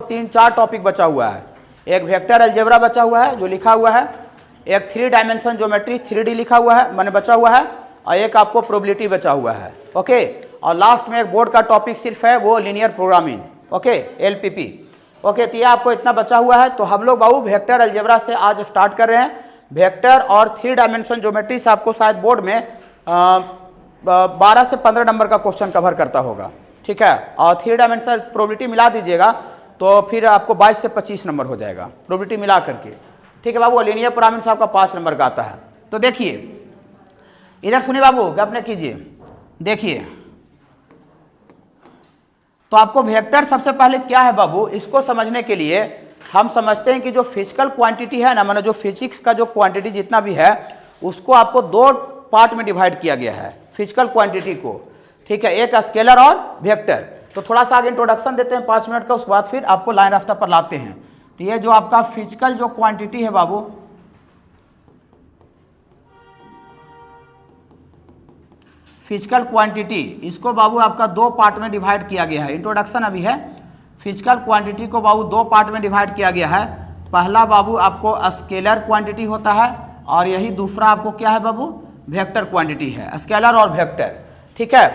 3-4 topic बचा हुआ है। एक वेक्टर अलजेब्रा बचा हुआ है जो लिखा हुआ है, एक 3 डायमेंशन ज्योमेट्री 3D लिखा हुआ है मैंने बचा हुआ है, और एक आपको प्रोबेबिलिटी बचा हुआ है। ओके, और लास्ट में एक बोर्ड का टॉपिक सिर्फ है वो linear programming, okay, LPP। Okay, तो ये आपको इतना बचा हुआ है। तो हम लोग बाबू वेक्टर अलजेब्रा से आज स्टार्ट कर रहे हैं। वेक्टर और 3 डायमेंशन ज्योमेट्री से आपको शायद बोर्ड में 12 से 15 नंबर का क्वेश्चन कवर करता होगा, ठीक है। और 3 डायमेंशन प्रोबेबिलिटी मिला दीजिएगा तो फिर आपको 22 से 25 नंबर हो जाएगा प्रोबेबिलिटी मिला करके, ठीक है बाबू। लीनियर प्रोग्रामिंग से आपका 5 नंबर का आता है। तो देखिए इधर सुनिए बाबू, अपने कीजिए, देखिए तो आपको वेक्टर सबसे पहले क्या है बाबू, इसको समझने के लिए हम समझते हैं कि जो फिजिकल क्वांटिटी है ना, माने जो फिजिक्स का जो क्वांटिटी जितना भी है उसको आपको 2 पार्ट में डिवाइड किया गया है फिजिकल क्वांटिटी को, ठीक है, एक स्केलर और वेक्टर। तो थोड़ा सा आगे इंट्रोडक्शन देते हैं 5 मिनट का, उसके बाद फिर आपको लाइन रास्ता पर लाते हैं। तो ये जो आपका फिजिकल जो क्वांटिटी है बाबू, फिजिकल क्वांटिटी, इसको बाबू आपका 2 पार्ट में डिवाइड किया गया है। इंट्रोडक्शन अभी है। फिजिकल क्वांटिटी को बाबू 2 पार्ट में डिवाइड किया गया है। पहला बाबू आपको स्केलर क्वांटिटी होता है और यही दूसरा आपको क्या है बाबू, वेक्टर क्वांटिटी है, स्केलर और वेक्टर, ठीक है।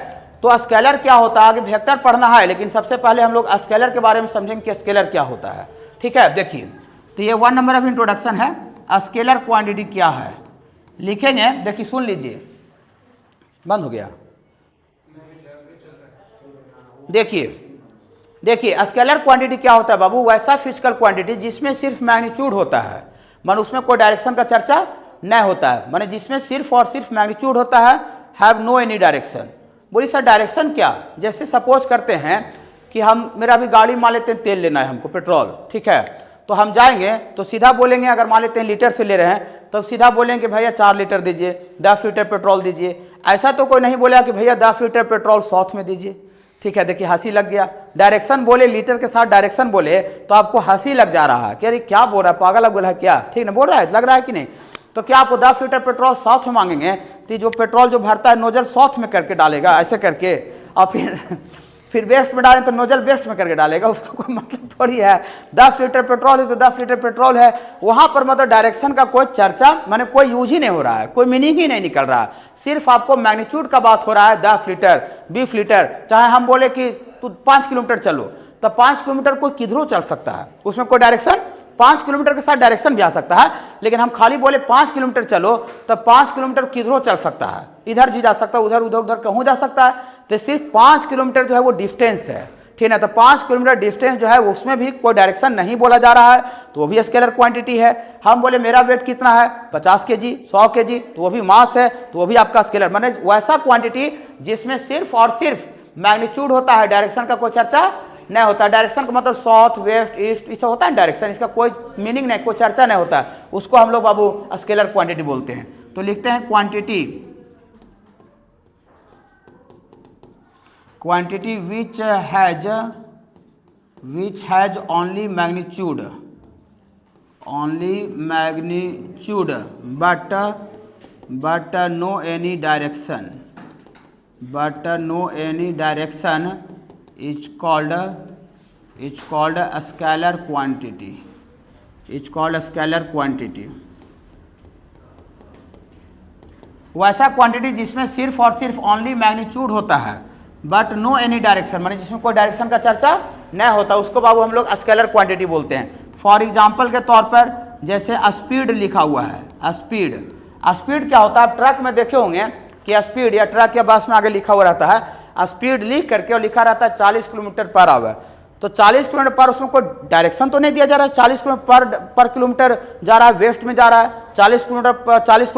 तो स्केलर क्या होता है, आगे वेक्टर पढ़ना है, लेकिन सबसे पहले हम लोग स्केलर के बारे में समझेंगे कि स्केलर क्या होता है, ठीक है। देखिए तो ये 1 नंबर ऑफ इंट्रोडक्शन है। स्केलर क्वांटिटी क्या है लिखेंगे, देखिए सुन लीजिए, बंद हो गया। देखिए स्केलर क्वांटिटी क्या होता है बाबू, वैसा फिजिकल क्वांटिटी जिसमें सिर्फ मैग्नीट्यूड होता है, माने उसमें कोई डायरेक्शन का चर्चा नहीं होता है, माने जिसमें सिर्फ और सिर्फ मैग्नीट्यूड होता है, हैव नो एनी डायरेक्शन। बोली सर डायरेक्शन क्या, जैसे सपोज करते हैं कि हम, मेरा भी गाड़ी मान लेते हैं, तेल लेना है हमको, पेट्रोल, ठीक है। तो हम जाएंगे तो सीधा बोलेंगे, अगर मान लेते हैं लीटर से ले रहे हैं तो सीधा बोलेंगे भैया 4 लीटर दीजिए, 10 लीटर पेट्रोल दीजिए। ऐसा तो कोई नहीं बोलेगा कि भैया 10 लीटर पेट्रोल 100 में दीजिए, ठीक है। देखिए हंसी लग गया, डायरेक्शन बोले, लीटर के साथ डायरेक्शन बोले तो आपको हंसी लग जा रहा है कि अरे क्या बोल रहा है, पागल बोला है क्या, ठीक ना बोल रहा है, लग रहा है कि नहीं। तो क्या आपको 10 लीटर पेट्रोल 100 में मांगेंगे तो जो पेट्रोल जो भरता है नोजल 100 में करके डालेगा ऐसे करके, और फिर वेस्ट में डालें तो नोजल वेस्ट में करके डालेगा, उसका कोई मतलब थोड़ी है। 10 लीटर पेट्रोल है तो 10 लीटर पेट्रोल है, वहां पर मतलब डायरेक्शन का कोई चर्चा, माने कोई यूज ही नहीं हो रहा है, कोई मीनिंग ही नहीं निकल रहा है, सिर्फ आपको मैग्नीट्यूड का बात हो रहा है। 10 लीटर 20 लीटर, चाहे हम बोले कि तू 5 किलोमीटर चलो तो 5 किलोमीटर कोई किधरों चल सकता है, उसमें कोई डायरेक्शन, 5 किलोमीटर के साथ डायरेक्शन भी आ सकता है, लेकिन हम खाली बोले 5 किलोमीटर चलो तो 5 किलोमीटर किधरों चल सकता है, इधर भी जा सकता है, उधर उधर उधर कहूँ जा सकता है। तो सिर्फ 5 किलोमीटर जो है वो डिस्टेंस है, ठीक है। तो 5 किलोमीटर डिस्टेंस जो है उसमें भी कोई डायरेक्शन नहीं बोला जा रहा है, तो वो भी स्केलर क्वांटिटी है। हम बोले मेरा वेट कितना है 50 kg 100 kg, तो वो भी मास है, तो वो भी आपका स्केलर, माने वैसा क्वांटिटी जिसमें सिर्फ और सिर्फ मैग्नीट्यूड होता है, डायरेक्शन का कोई चर्चा नहीं होता। डायरेक्शन का मतलब साउथ वेस्ट ईस्ट इससे होता है डायरेक्शन, इसका कोई मीनिंग नहीं, कोई चर्चा नहीं होता है, उसको हम लोग बाबू स्केलर क्वांटिटी बोलते हैं। तो लिखते हैं quantity which has only magnitude but no any direction is called a scalar quantity। वैसा क्वांटिटी जिसमें सिर्फ और सिर्फ ओनली मैग्नीट्यूड होता है बट नो एनी डायरेक्शन, माने जिसमें कोई डायरेक्शन का चर्चा नहीं होता, उसको बाबू हम लोग स्केलर क्वांटिटी बोलते हैं। फॉर एग्जांपल के तौर पर जैसे स्पीड लिखा हुआ है, स्पीड क्या होता है, आप ट्रक में देखे होंगे कि स्पीड या ट्रक या बस में आगे लिखा हुआ रहता है, स्पीड लिख करके और लिखा रहता है 40 किलोमीटर पर आवर। तो 40 किलोमीटर पर, उसमें कोई डायरेक्शन तो नहीं दिया जा रहा है, 40 किलोमीटर पर किलोमीटर जा रहा है वेस्ट में जा रहा है, 40 किलोमीटर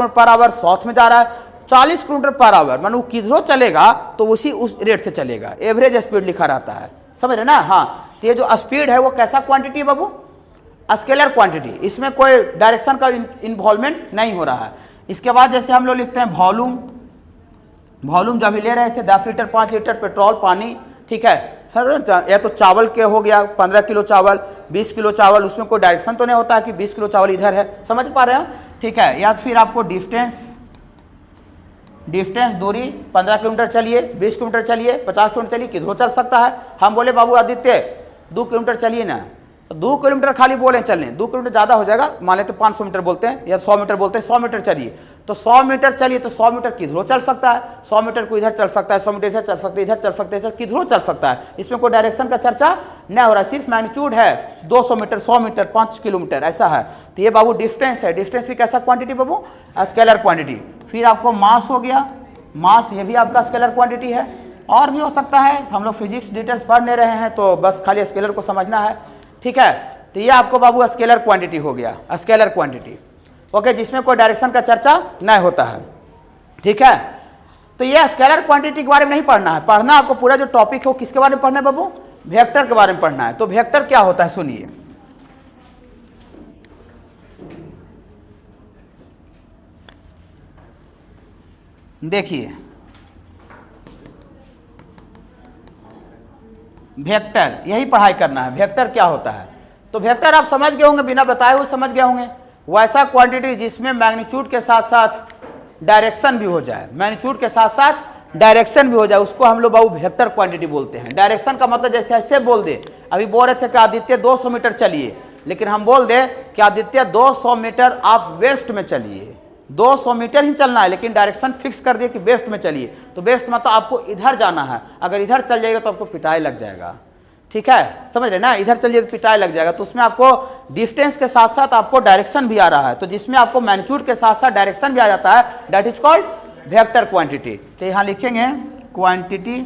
पर आवर साउथ में जा रहा है, 40 किलोमीटर पर आवर मानो किधरों चलेगा तो उसी उस रेट से चलेगा, एवरेज स्पीड लिखा रहता है, समझ रहे ना। हाँ, तो ये जो स्पीड है वो कैसा क्वांटिटी है बाबू, स्केलर क्वांटिटी, इसमें कोई डायरेक्शन का इन्वॉल्वमेंट नहीं हो रहा है। इसके बाद जैसे हम लोग लिखते हैं वॉल्यूम जब भी ले रहे थे 10 लीटर 5 लीटर पेट्रोल पानी, ठीक है सर, या तो चावल के हो गया 15 किलो चावल 20 किलो चावल, उसमें कोई डायरेक्शन तो नहीं होता है कि 20 किलो चावल इधर है, समझ पा रहे हैं, ठीक है। या फिर आपको डिस्टेंस दूरी 15 किलोमीटर चलिए, 20 किलोमीटर चलिए, 50 किलोमीटर चलिए, किधरों चल सकता है। हम बोले बाबू आदित्य 2 किलोमीटर चलिए ना, तो 2 किलोमीटर खाली बोले चलने, 2 किलोमीटर ज़्यादा हो जाएगा, मान लेते 500 मीटर बोलते हैं या 100 मीटर बोलते हैं, 100 मीटर चलिए, तो 100 मीटर चलिए तो 100 मीटर किधरों चल सकता है, 100 मीटर को इधर चल सकता है, 100 मीटर इधर चल सकता है, इधर चल सकता है, इधर किधरों चल सकता है, इसमें कोई डायरेक्शन का चर्चा नहीं हो रहा है, सिर्फ मैग्नीट्यूड है 200 मीटर, 100 मीटर, 5 किलोमीटर ऐसा है। तो ये बाबू डिस्टेंस है, डिस्टेंस भी कैसा क्वांटिटी बाबू, स्केलर क्वांटिटी। फिर आपको मास हो गया, मास ये भी आपका स्केलर क्वांटिटी है, और भी हो सकता है, हम लोग फिजिक्स डिटेल्स पढ़ नहीं रहे हैं तो बस खाली स्केलर को समझना है, ठीक है। तो ये आपको बाबू स्केलर क्वांटिटी हो गया, स्केलर क्वांटिटी, ओके, जिसमें कोई डायरेक्शन का चर्चा नहीं होता है, ठीक है। तो ये स्केलर क्वांटिटी के बारे में नहीं पढ़ना है, पढ़ना आपको पूरा जो टॉपिक है वो किसके बारे में पढ़ना है बाबू, वेक्टर के बारे में पढ़ना है। तो वेक्टर क्या होता है सुनिए, देखिए वेक्टर, यही पढ़ाई करना है, वेक्टर क्या होता है। तो वेक्टर आप समझ गए होंगे, बिना बताए हुए समझ गए होंगे, वैसा क्वांटिटी जिसमें मैग्नीट्यूड के साथ साथ डायरेक्शन भी हो जाए, मैग्नीट्यूड के साथ साथ डायरेक्शन भी हो जाए, उसको हम लोग बाबू वेक्टर क्वांटिटी बोलते हैं। डायरेक्शन का मतलब जैसे ऐसे बोल दे, अभी बोल रहे थे कि आदित्य 200 मीटर चलिए, लेकिन हम बोल दे कि आदित्य 200 मीटर आप वेस्ट में चलिए, 200 मीटर ही चलना है, लेकिन डायरेक्शन फिक्स कर दिए कि वेस्ट में चलिए, तो वेस्ट मतलब आपको इधर जाना है, अगर इधर चल जाएगा तो आपको पिटाई लग जाएगा, ठीक है, समझ रहे ना, इधर चलिए तो पिटाई लग जाएगा। तो उसमें आपको डिस्टेंस के साथ साथ आपको डायरेक्शन भी आ रहा है, तो जिसमें आपको मैग्नीट्यूड के साथ साथ डायरेक्शन भी आ जाता है, that is called vector quantity. तो यहां लिखेंगे quantity,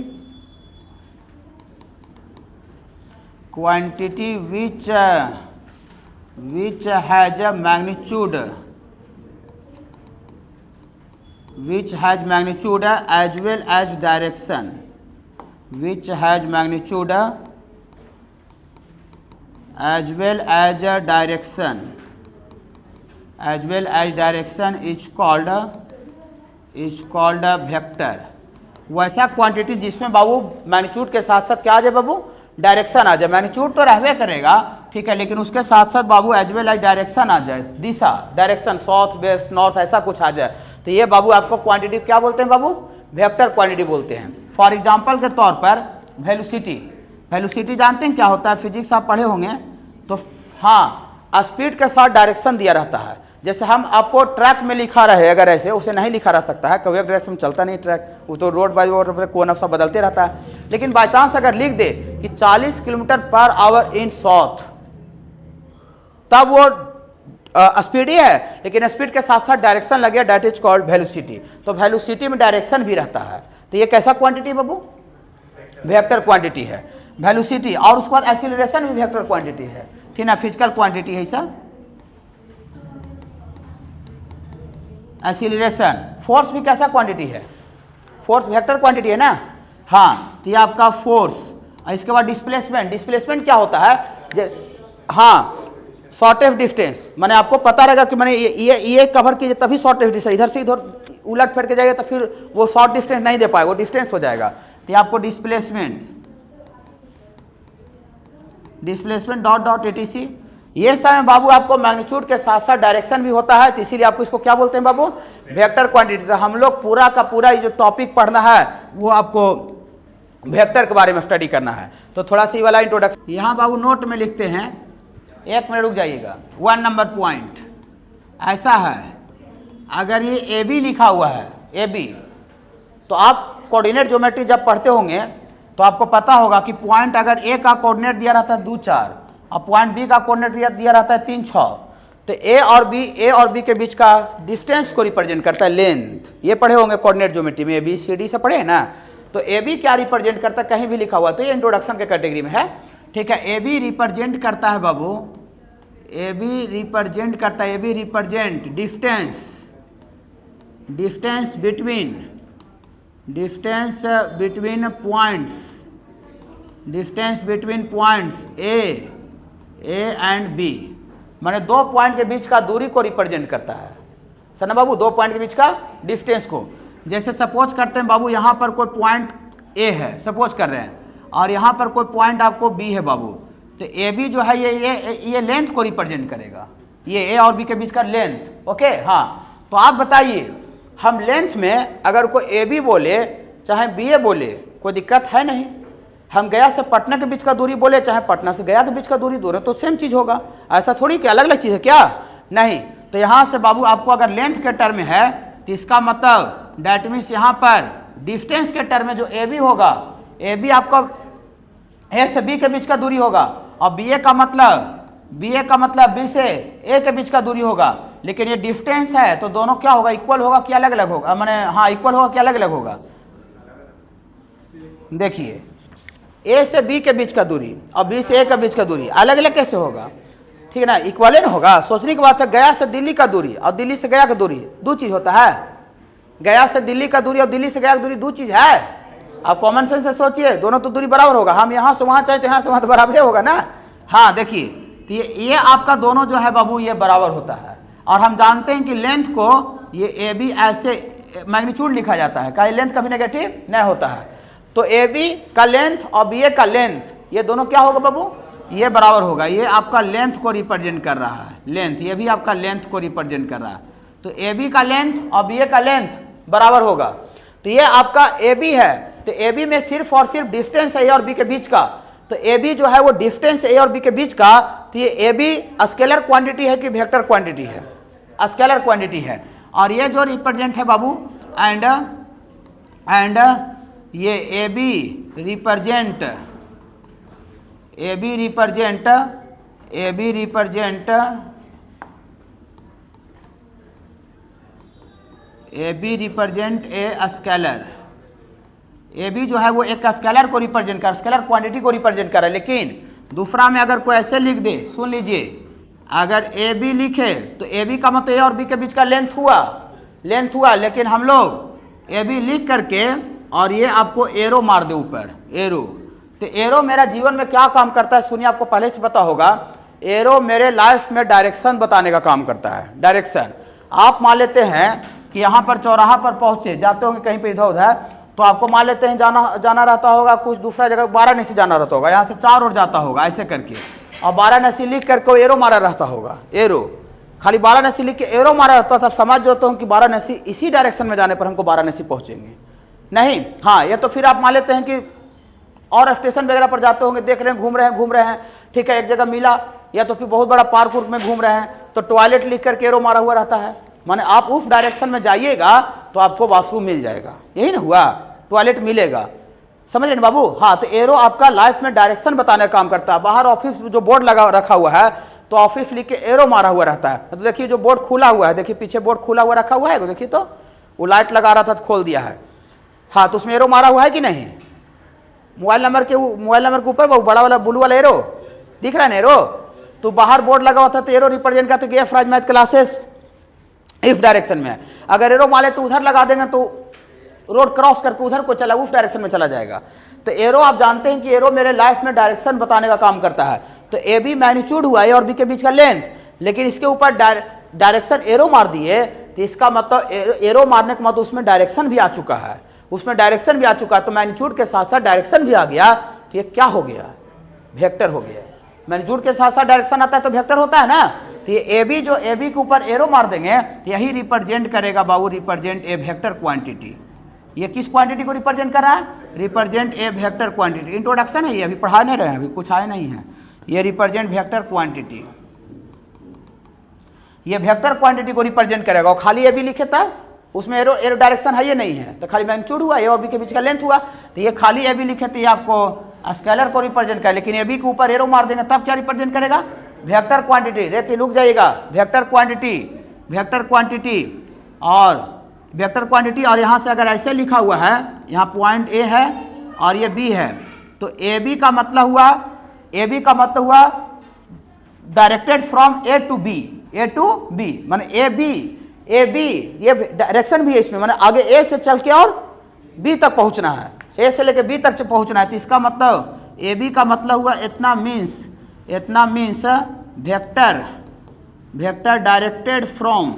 quantity which has a magnitude, which has magnitude as well as direction, which has magnitude as well as direction, as well as direction is called vector। वैसा quantity जिसमें बाबू magnitude के साथ साथ क्या आ जाए बाबू, डायरेक्शन आ जाए, मैग्नीट्यूड तो रहबे करेगा, ठीक है, लेकिन उसके साथ साथ बाबू एज वेल एज डायरेक्शन आ जाए, दिशा, डायरेक्शन साउथ वेस्ट नॉर्थ ऐसा कुछ आ जाए, तो ये बाबू आपको क्वांटिटी क्या बोलते हैं बाबू, वेक्टर क्वांटिटी बोलते हैं। फॉर एग्जांपल के तौर पर वेलोसिटी, वेलोसिटी जानते हैं क्या होता है, फिजिक्स आप पढ़े होंगे, तो हाँ, स्पीड के साथ डायरेक्शन दिया रहता है, जैसे हम आपको ट्रैक में लिखा रहे, अगर ऐसे उसे नहीं लिखा रह सकता है, कभी एक डायरेक्शन में चलता नहीं ट्रैक, वो तो रोड बाई रोड कोना सा बदलते रहता है, लेकिन बाई चांस अगर लिख दे कि 40 किलोमीटर पर आवर इन साउथ, तब वो स्पीड ही है, लेकिन स्पीड के साथ साथ डायरेक्शन लगे, दैट इज कॉल्ड वेलोसिटी। तो वेलोसिटी में डायरेक्शन भी रहता है, तो ये कैसा क्वांटिटी बाबू, वेक्टर क्वांटिटी है वेलोसिटी। और उसके बाद एक्सीलरेशन भी वेक्टर क्वांटिटी है, ठीक ना, फिजिकल क्वांटिटी है सर, एक्सीलरेशन। फोर्स भी कैसा क्वांटिटी है, फोर्स वेक्टर क्वांटिटी है ना, हाँ, तो ये आपका फोर्स। इसके बाद डिस्प्लेसमेंट, डिस्प्लेसमेंट क्या होता है, हाँ, शॉर्टेस्ट डिस्टेंस, मैंने आपको पता रहेगा कि मैंने ये कवर कीजिए तभी शॉर्टेस्ट डिस्टेंस, इधर से इधर उलट फेर के जाएगा तो फिर वो शॉर्ट डिस्टेंस नहीं दे पाएगा, वो डिस्टेंस हो जाएगा। तो आपको displacement, displacement dot dot ETC, ये सब बाबू आपको मैग्नीट्यूड के साथ साथ डायरेक्शन भी होता है, तो इसीलिए आपको इसको क्या बोलते हैं बाबू, वेक्टर क्वांटिटी। तो हम लोग पूरा का पूरा ये जो टॉपिक पढ़ना है वो आपको वेक्टर के बारे में स्टडी करना है। तो थोड़ा सी वाला इंट्रोडक्शन यहाँ बाबू नोट में लिखते हैं, एक मिनट रुक जाइएगा, 1 नंबर पॉइंट ऐसा है, अगर ये ए बी लिखा हुआ है, ए बी, तो आप कोऑर्डिनेट ज्योमेट्री जब पढ़ते होंगे तो आपको पता होगा कि पॉइंट अगर ए का कोऑर्डिनेट दिया रहता है 2 4 और पॉइंट बी का कोऑर्डिनेट दिया रहता है 3 6, तो ए और बी के बीच का डिस्टेंस को रिप्रेजेंट करता है लेंथ। ये पढ़े होंगे कोऑर्डिनेट ज्योमेट्री में, ए बी सी डी से पढ़े हैं ना। तो ए बी क्या रिप्रेजेंट करता है, कहीं भी लिखा हुआ, तो ये इंट्रोडक्शन के कैटेगरी में है, ठीक है। ए बी रिप्रेजेंट करता है बाबू, ए बी रिप्रेजेंट करता है, A B represent distance, distance between points, distance between points A and B, माने 2 पॉइंट के बीच का दूरी को रिप्रेजेंट करता है, सना बाबू, 2 पॉइंट के बीच का डिस्टेंस को। जैसे सपोज करते हैं बाबू, यहाँ पर कोई पॉइंट ए है, सपोज कर रहे हैं, और यहाँ पर कोई पॉइंट आपको बी है बाबू, तो ए बी जो है ये लेंथ को रिप्रेजेंट करेगा, ये ए और बी के बीच का लेंथ, ओके। हाँ, तो आप बताइए, हम लेंथ में अगर कोई ए बी बोले चाहे बी ए बोले, कोई दिक्कत है नहीं, हम गया से पटना के बीच का दूरी बोले, चाहे पटना से गया के बीच का दूरी दोनों तो सेम चीज़ होगा। ऐसा थोड़ी कि अलग अलग चीज़ है क्या, नहीं। तो यहाँ से बाबू आपको अगर लेंथ के टर्म में है तो इसका मतलब डैट मीन्स यहाँ पर डिस्टेंस के टर्म में जो ए बी होगा, ए बी आपका ए से बी के बीच का दूरी होगा, और बी ए का मतलब बी से ए के बीच का दूरी होगा। लेकिन ये डिस्टेंस है तो दोनों क्या होगा, इक्वल होगा कि अलग अलग होगा, माने हाँ इक्वल होगा कि अलग अलग होगा। देखिए ए से बी के बीच का दूरी और बी से ए के बीच का दूरी अलग अलग कैसे होगा, ठीक है ना, इक्वल ना होगा। सोचने की बात है, गया से दिल्ली का दूरी और दिल्ली से गया का दूरी दो चीज़ होता है। गया से दिल्ली का दूरी और दिल्ली से गया की दूरी दो चीज़ है। आप कॉमन सेंस से सोचिए, दोनों तो दूरी बराबर होगा। हम यहाँ से वहाँ चाहे यहाँ से वहाँ तो बराबर होगा ना। हाँ देखिए, तो ये आपका दोनों जो है बाबू ये बराबर होता है। और हम जानते हैं कि लेंथ को ये ए बी ऐसे मैग्नीट्यूड लिखा जाता है, कहीं लेंथ कभी नेगेटिव नहीं होता है। तो ए बी का लेंथ और बी ए का लेंथ ये दोनों क्या होगा बाबू, ये बराबर होगा। ये आपका लेंथ को रिप्रेजेंट कर रहा है, लेंथ, ये भी आपका लेंथ को रिप्रेजेंट कर रहा है। तो ए बी का लेंथ और बी ए का लेंथ बराबर होगा। तो ये आपका ए बी है, तो ए बी में सिर्फ और सिर्फ डिस्टेंस है ए और बी के बीच का। तो ए बी जो है वो डिस्टेंस ए और बी के बीच का, तो ये ए बी स्केलर क्वांटिटी है कि वेक्टर क्वांटिटी है, स्केलर क्वांटिटी है। और ये जो रिप्रेजेंट है बाबू एंड ये A B represent a scalar. A B जो है वो एक स्केलर को रिप्रेजेंट कर, स्केलर क्वांटिटी को रिप्रेजेंट कर रहा है। लेकिन दूसरा में अगर कोई ऐसे लिख दे, सुन लीजिए, अगर ए बी लिखे तो ए बी का मतलब ए और बी के बीच का लेंथ हुआ। लेकिन हम लोग ए बी लिख करके और ये आपको एरो मार दे ऊपर, एरो। तो एरो मेरा जीवन में क्या काम करता है सुनिए, आपको पहले से पता होगा। एरो मेरे लाइफ में डायरेक्शन बताने का काम करता है, डायरेक्शन। आप मान लेते हैं कि यहाँ पर चौराहा पर पहुँचे, जाते होंगे कहीं पे इधर उधर, तो आपको मान लेते हैं जाना रहता होगा कुछ दूसरा जगह, वाराणसी जाना रहता होगा, यहाँ से 4 ओर जाता होगा ऐसे करके, और वाराणसी लिख करके एरो मारा रहता होगा, एरो खाली वाराणसी लिख के एरो मारा रहता, तब समझ जाता हूँ कि वाराणसी इसी डायरेक्शन में जाने पर हमको वाराणसी पहुँचेंगे। नहीं, हाँ ये तो फिर आप मान लेते हैं कि और स्टेशन वगैरह पर जाते होंगे, देख रहे हैं घूम रहे हैं, ठीक है, एक जगह मिला, या तो फिर बहुत बड़ा पार्क उर्क में घूम रहे हैं, तो टॉयलेट लिख करके एरो मारा हुआ रहता है। माने आप उस डायरेक्शन में जाइएगा तो आपको वॉशरूम मिल जाएगा, यही ना हुआ, टॉयलेट मिलेगा, समझ लेना बाबू। हाँ, तो एरो आपका लाइफ में डायरेक्शन बताने का काम करता है। बाहर ऑफिस जो बोर्ड लगा रखा हुआ है, तो ऑफिस लिख के एरो मारा हुआ रहता है। तो देखिए जो बोर्ड खुला हुआ है, देखिए पीछे बोर्ड खुला हुआ रखा हुआ है, देखिए तो वो लाइट लगा रहा था तो खोल दिया है। हाँ, तो उसमें एरो मारा हुआ है कि नहीं, मोबाइल नंबर के ऊपर वो बड़ा वाला ब्लू वाला एरो दिख रहा है ना, एरो। तो बाहर बोर्ड लगा हुआ था तो एरो रिप्रेजेंट करते कि एफ राज मैथ क्लासेस इस डायरेक्शन में है। अगर एरो माले तो उधर लगा देंगे तो रोड क्रॉस करके उधर को चला, उस डायरेक्शन में चला जाएगा। तो एरो आप जानते हैं कि एरो मेरे लाइफ में डायरेक्शन बताने का काम करता है। तो ए बी मैग्नीट्यूड हुआ, ए और बी के बीच का लेंथ, लेकिन इसके ऊपर डायरेक्शन एरो मार दिए, तो इसका मतलब एरो मारने का मतलब उसमें डायरेक्शन भी आ चुका है, तो मैग्नीट्यूड के साथ साथ डायरेक्शन भी आ गया। तो ये क्या हो गया, वेक्टर हो गया। मैग्नीट्यूड के साथ साथ डायरेक्शन आता है तो वेक्टर होता है ना। तो ये ए बी जो ए बी के ऊपर एरो मार देंगे तो यही रिप्रेजेंट करेगा बाबू, रिप्रेजेंट ए वेक्टर क्वांटिटी। ये किस क्वांटिटी को रिप्रेजेंट कर रहा है, represent a vector quantity. Introduction है ये, अभी पढ़ा नहीं रहे हैं, अभी कुछ आए नहीं है। ये रिप्रेजेंट वेक्टर क्वांटिटी, ये वेक्टर क्वांटिटी को रिप्रेजेंट करेगा। और खाली ए बी लिखे था, उसमें एरो डायरेक्शन है ये नहीं है, तो खाली मैग्नीट्यूड हुआ, ए और बी के बीच का लेंथ हुआ। तो ये खाली ए बी लिखे तो ये आपको स्केलर को रिप्रेजेंट करे, लेकिन ए बी के ऊपर एरो मार देंगे तब क्या रिप्रेजेंट करेगा, वेक्टर क्वांटिटी। देखिए रुक जाइएगा, वेक्टर क्वांटिटी। और यहाँ से अगर ऐसे लिखा हुआ है, यहाँ पॉइंट ए है और ये बी है, तो ए बी का मतलब हुआ directed from A to B, माने ए बी ये डायरेक्शन भी है इसमें, माने आगे ए से चल के और बी तक पहुंचना है, ए से लेके बी तक पहुंचना है। तो इसका मतलब ए बी का मतलब हुआ इतना means vector directed from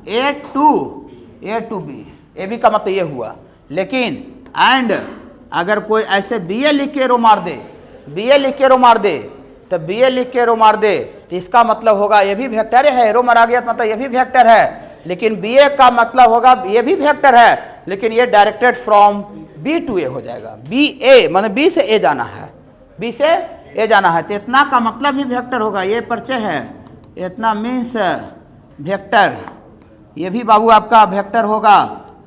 A to B, A B का मतलब ये हुआ। लेकिन एंड अगर कोई ऐसे बी ए लिख के एरो मार दे, तो बी ए लिख के एरो मार दे, तो इसका मतलब होगा ये भी वेक्टर है, एरो मारा गया तो मतलब ये भी वेक्टर है, लेकिन बी ए का मतलब होगा ये भी वेक्टर है, लेकिन ये डायरेक्टेड फ्रॉम बी टू ए हो जाएगा। बी ए मतलब बी से ए जाना है, बी से ए जाना है, तो इतना का मतलब भी वेक्टर होगा। ये परिचय है, इतना मीन्स वेक्टर, ये भी बाबू आपका वेक्टर होगा,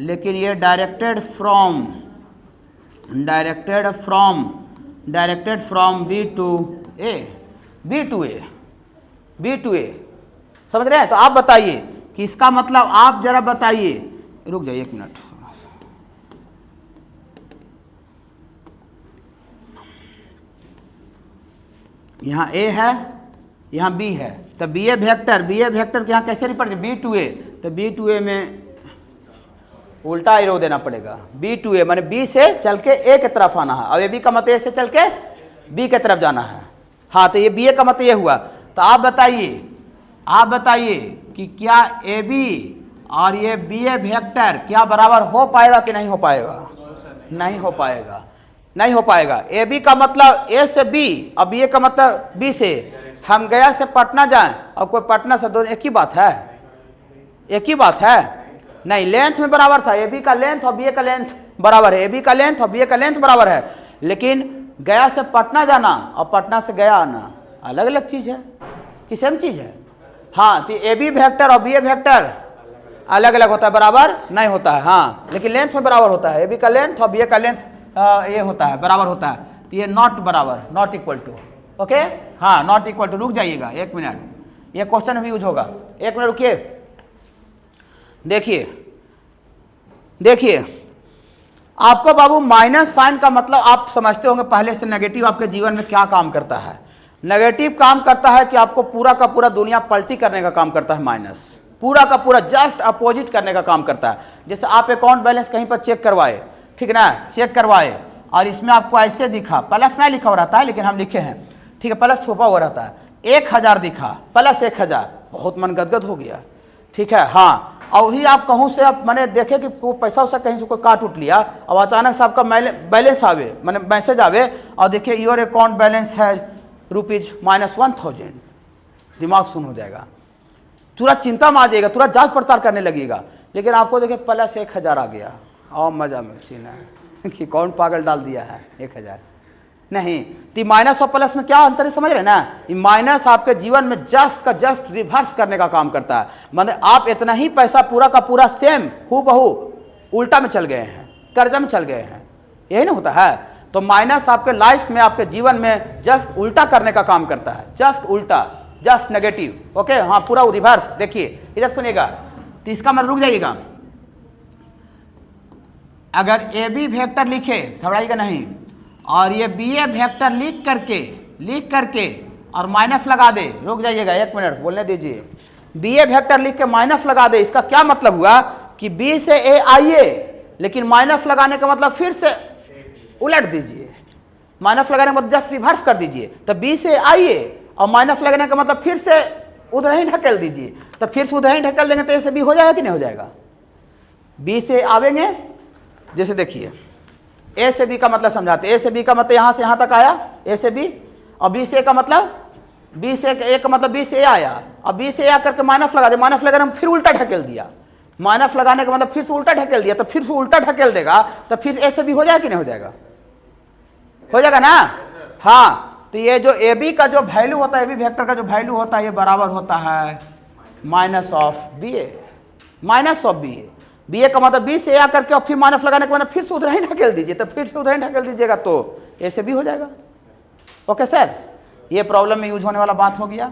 लेकिन ये directed from B to A, B to A, B to A, समझ रहे हैं? तो आप बताइए कि इसका मतलब, आप जरा बताइए, रुक जाइए एक मिनट, यहाँ ए है, यहाँ बी है, तो बी ए वेक्टर के यहाँ कैसे रिप्रेजेंट, बी टू ए, तो बी टू ए में उल्टा एरो देना पड़ेगा। बी टू ए माने बी से चल के ए की तरफ आना है, और ए बी का मतलब ए से चल के बी की तरफ जाना है। हाँ, तो ये बी ए का मतलब ये हुआ। तो आप बताइए कि क्या ए बी और ये बी ए वेक्टर क्या बराबर हो पाएगा कि नहीं हो पाएगा? नहीं हो पाएगा, नहीं हो पाएगा। ए बी का मतलब ए से बी, और बी ए का मतलब बी से। हम गया से पटना जाएं और कोई पटना से, दो एक ही बात है, एक ही बात है? नहीं, लेंथ में बराबर था, ए बी का लेंथ और बी ए का लेंथ बराबर है, ए बी का लेंथ और बी ए का लेंथ बराबर है, लेकिन गया से पटना जाना और पटना से गया आना अलग अलग चीज़ है कि सेम चीज़ है? हाँ, तो ए बी वेक्टर और बी ए वेक्टर अलग अलग होता है, बराबर नहीं होता है। हाँ, लेकिन लेंथ में बराबर होता है, ए बी का लेंथ और बी ए का लेंथ ये होता है, बराबर होता है। तो ये नॉट बराबर, नॉट इक्वल टू, ओके? हाँ, नॉट इक्वल टू। रुक जाइएगा एक मिनट, ये क्वेश्चन भी यूज होगा, एक मिनट रुकिए। देखिए आपको बाबू माइनस साइन का मतलब आप समझते होंगे पहले से, नेगेटिव आपके जीवन में क्या काम करता है? नेगेटिव काम करता है कि आपको पूरा का पूरा दुनिया पलटी करने का काम करता है। माइनस पूरा का पूरा जस्ट अपोजिट करने का काम करता है। जैसे आप अकाउंट बैलेंस कहीं पर चेक करवाए, ठीक है ना, चेक करवाए और इसमें आपको ऐसे दिखा, प्लस नहीं लिखा हो रहता है, लेकिन हम लिखे हैं, ठीक है, प्लस छुपा हुआ रहता है, 1000 दिखा, प्लस 1000, बहुत मन गदगद हो गया, ठीक है। हाँ, और वही आप कहूँ से आप मैंने देखे कि वो पैसा उसा कहीं से कोई काट उठ लिया, और अचानक से आपका बैलेंस आवे, मैंने मैसेज आवे और देखिए योर अकाउंट बैलेंस है ₹-1000, दिमाग सुन हो जाएगा, तुरंत चिंता में आ जाएगा, तुरंत जांच पड़ताल करने लगेगा। लेकिन आपको देखिए प्लस 1000 आ गया, और मजा में सीन है कि कौन पागल डाल दिया है 1000। नहीं, तो माइनस और प्लस में क्या अंतर है समझ रहे ना? माइनस आपके जीवन में जस्ट का जस्ट रिवर्स करने का काम करता है। माने आप इतना ही पैसा पूरा का पूरा सेम हूबहू उल्टा में चल गए हैं, कर्जा में चल गए हैं, यही ना होता है? तो माइनस आपके लाइफ में, आपके जीवन में जस्ट उल्टा करने का काम करता है, जस्ट उल्टा, जस्ट नेगेटिव, ओके? हाँ, पूरा रिवर्स। देखिए इधर सुनिएगा, तो इसका मतलब रुक जाइएगा, अगर ए बी वेक्टर लिखे, घबराइएगा नहीं, और ये बी ए वेक्टर लिख करके और माइनस लगा दे, रुक जाइएगा एक मिनट बोलने दीजिए, बी ए वेक्टर लिख के माइनस लगा दे, इसका क्या मतलब हुआ कि बी से ए आइए, लेकिन माइनस लगाने का मतलब फिर से उलट दीजिए, माइनस लगाने का मतलब जस्ट रिवर्स कर दीजिए। तो बी से आइए और माइनस लगाने का मतलब फिर से उधर ही ढकेल दीजिए, तो फिर से उधर ही ढकेल देंगे तो ए से बी हो जाएगा कि नहीं हो जाएगा? बी से आवेंगे, जैसे देखिए ए से बी का मतलब समझाते, ए से बी का मतलब यहाँ से यहाँ तक आया, ए से बी, और बी से ए का मतलब, बी से ए का मतलब बी से ए आया, और बी से ए आकर के माइनस लगा दे, माइनस लगाने में फिर उल्टा ढकेल दिया, माइनस लगाने का मतलब फिर से उल्टा ढकेल दिया, तो फिर से उल्टा ढकेल देगा, तो फिर ए से बी हो जाएगा कि नहीं हो जाएगा? हो जाएगा ना? हाँ, तो ये जो ए बी का जो वैल्यू होता है, ए बी वेक्टर का जो वैल्यू होता है, ये बराबर होता है minus of B A, minus of B A. B A का मतलब बी से ए आकर के और फिर माइनस लगाने के बाद फिर से उधर ही ढकेल दीजिए, तो फिर से उधर ही ढकेल दीजिएगा तो ए से बी हो जाएगा। ओके सर, ये प्रॉब्लम में यूज होने वाला बात हो गया,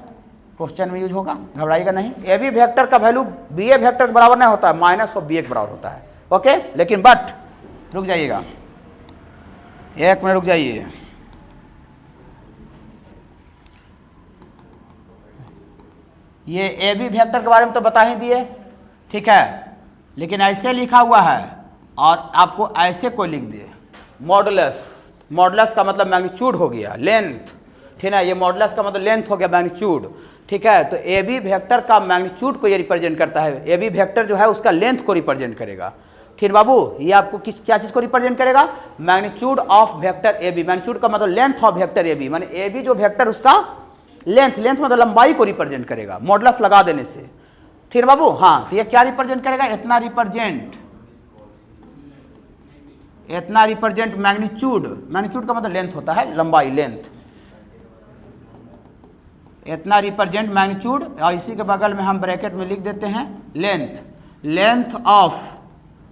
क्वेश्चन में यूज होगा, घबराइएगा नहीं। ए बी वेक्टर का वैल्यू बी ए वेक्टर के बराबर नहीं होता है, माइनस ऑफ बी ए के बराबर होता है, ओके? लेकिन बट रुक जाइएगा एक मिनट, रुक जाइए, ये ए बी वेक्टर के बारे में तो बता ही दिए, ठीक है, लेकिन ऐसे लिखा हुआ है और आपको ऐसे कोई लिख दे मॉडुलस, मॉडुलस का मतलब मैग्नीट्यूड हो गया, लेंथ, ठीक है, ये मॉडुलस का मतलब लेंथ हो गया, मैग्नीट्यूड, ठीक है। तो ए बी वेक्टर का मैग्नीट्यूड को ये रिप्रेजेंट करता है, ए बी वेक्टर जो है उसका लेंथ को रिप्रेजेंट करेगा, ठीक बाबू? ये आपको क्या चीज़ को रिप्रेजेंट करेगा? Magnitude of vector A B, magnitude का मतलब length of vector A B, माने ए बी जो वेक्टर उसका लेंथ, लेंथ मतलब लंबाई को रिप्रेजेंट करेगा, मॉडुलस लगा देने से, ठीक है बाबू। हाँ, तो ये क्या रिप्रेजेंट करेगा, इतना रिप्रेजेंट मैग्नीट्यूड। मैग्नीट्यूड का मतलब लेंथ होता है, लंबाई, लेंथ। इतना रिप्रेजेंट मैग्नीट्यूड, और इसी के बगल में हम ब्रैकेट में लिख देते हैं लेंथ ऑफ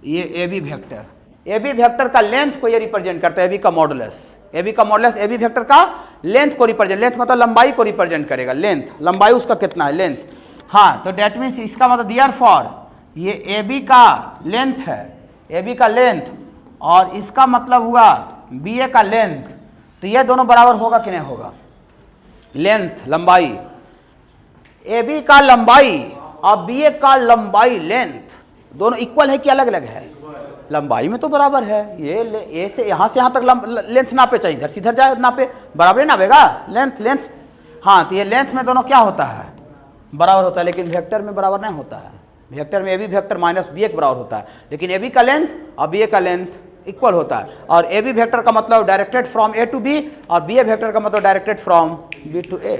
ये A B vector. A B vector का लेंथ को ये रिप्रेजेंट करता है, ए बी का मॉडुलस। ए बी का मॉडुलस ए बी वेक्टर का लेंथ को रिप्रेजेंट, लेंथ मतलब लंबाई को रिप्रेजेंट करेगा, लेंथ, लंबाई उसका कितना है, लेंथ। हाँ, तो डेट मीन्स इसका मतलब देयरफॉर ये ए बी का लेंथ है, ए बी का लेंथ, और इसका मतलब हुआ बी ए का लेंथ। तो ये दोनों बराबर होगा कि नहीं होगा, लेंथ, लंबाई। ए बी का लंबाई और बी ए का लंबाई, लेंथ, दोनों इक्वल है कि अलग अलग है, लंबाई में तो बराबर है। ये ए से यहाँ तक लेंथ नापे, चाहिए इधर से इधर जाए नापे, बराबर ही नापेगा, लेंथ। हाँ, तो ये लेंथ में दोनों क्या होता है, बराबर होता है, लेकिन वेक्टर में बराबर नहीं होता है। वेक्टर में A B vector minus B A के बराबर होता है, लेकिन ए बी का लेंथ और बी ए का लेंथ इक्वल होता है। और ए बी वेक्टर का मतलब directed from A to B, और बी ए वेक्टर का मतलब directed from B to A.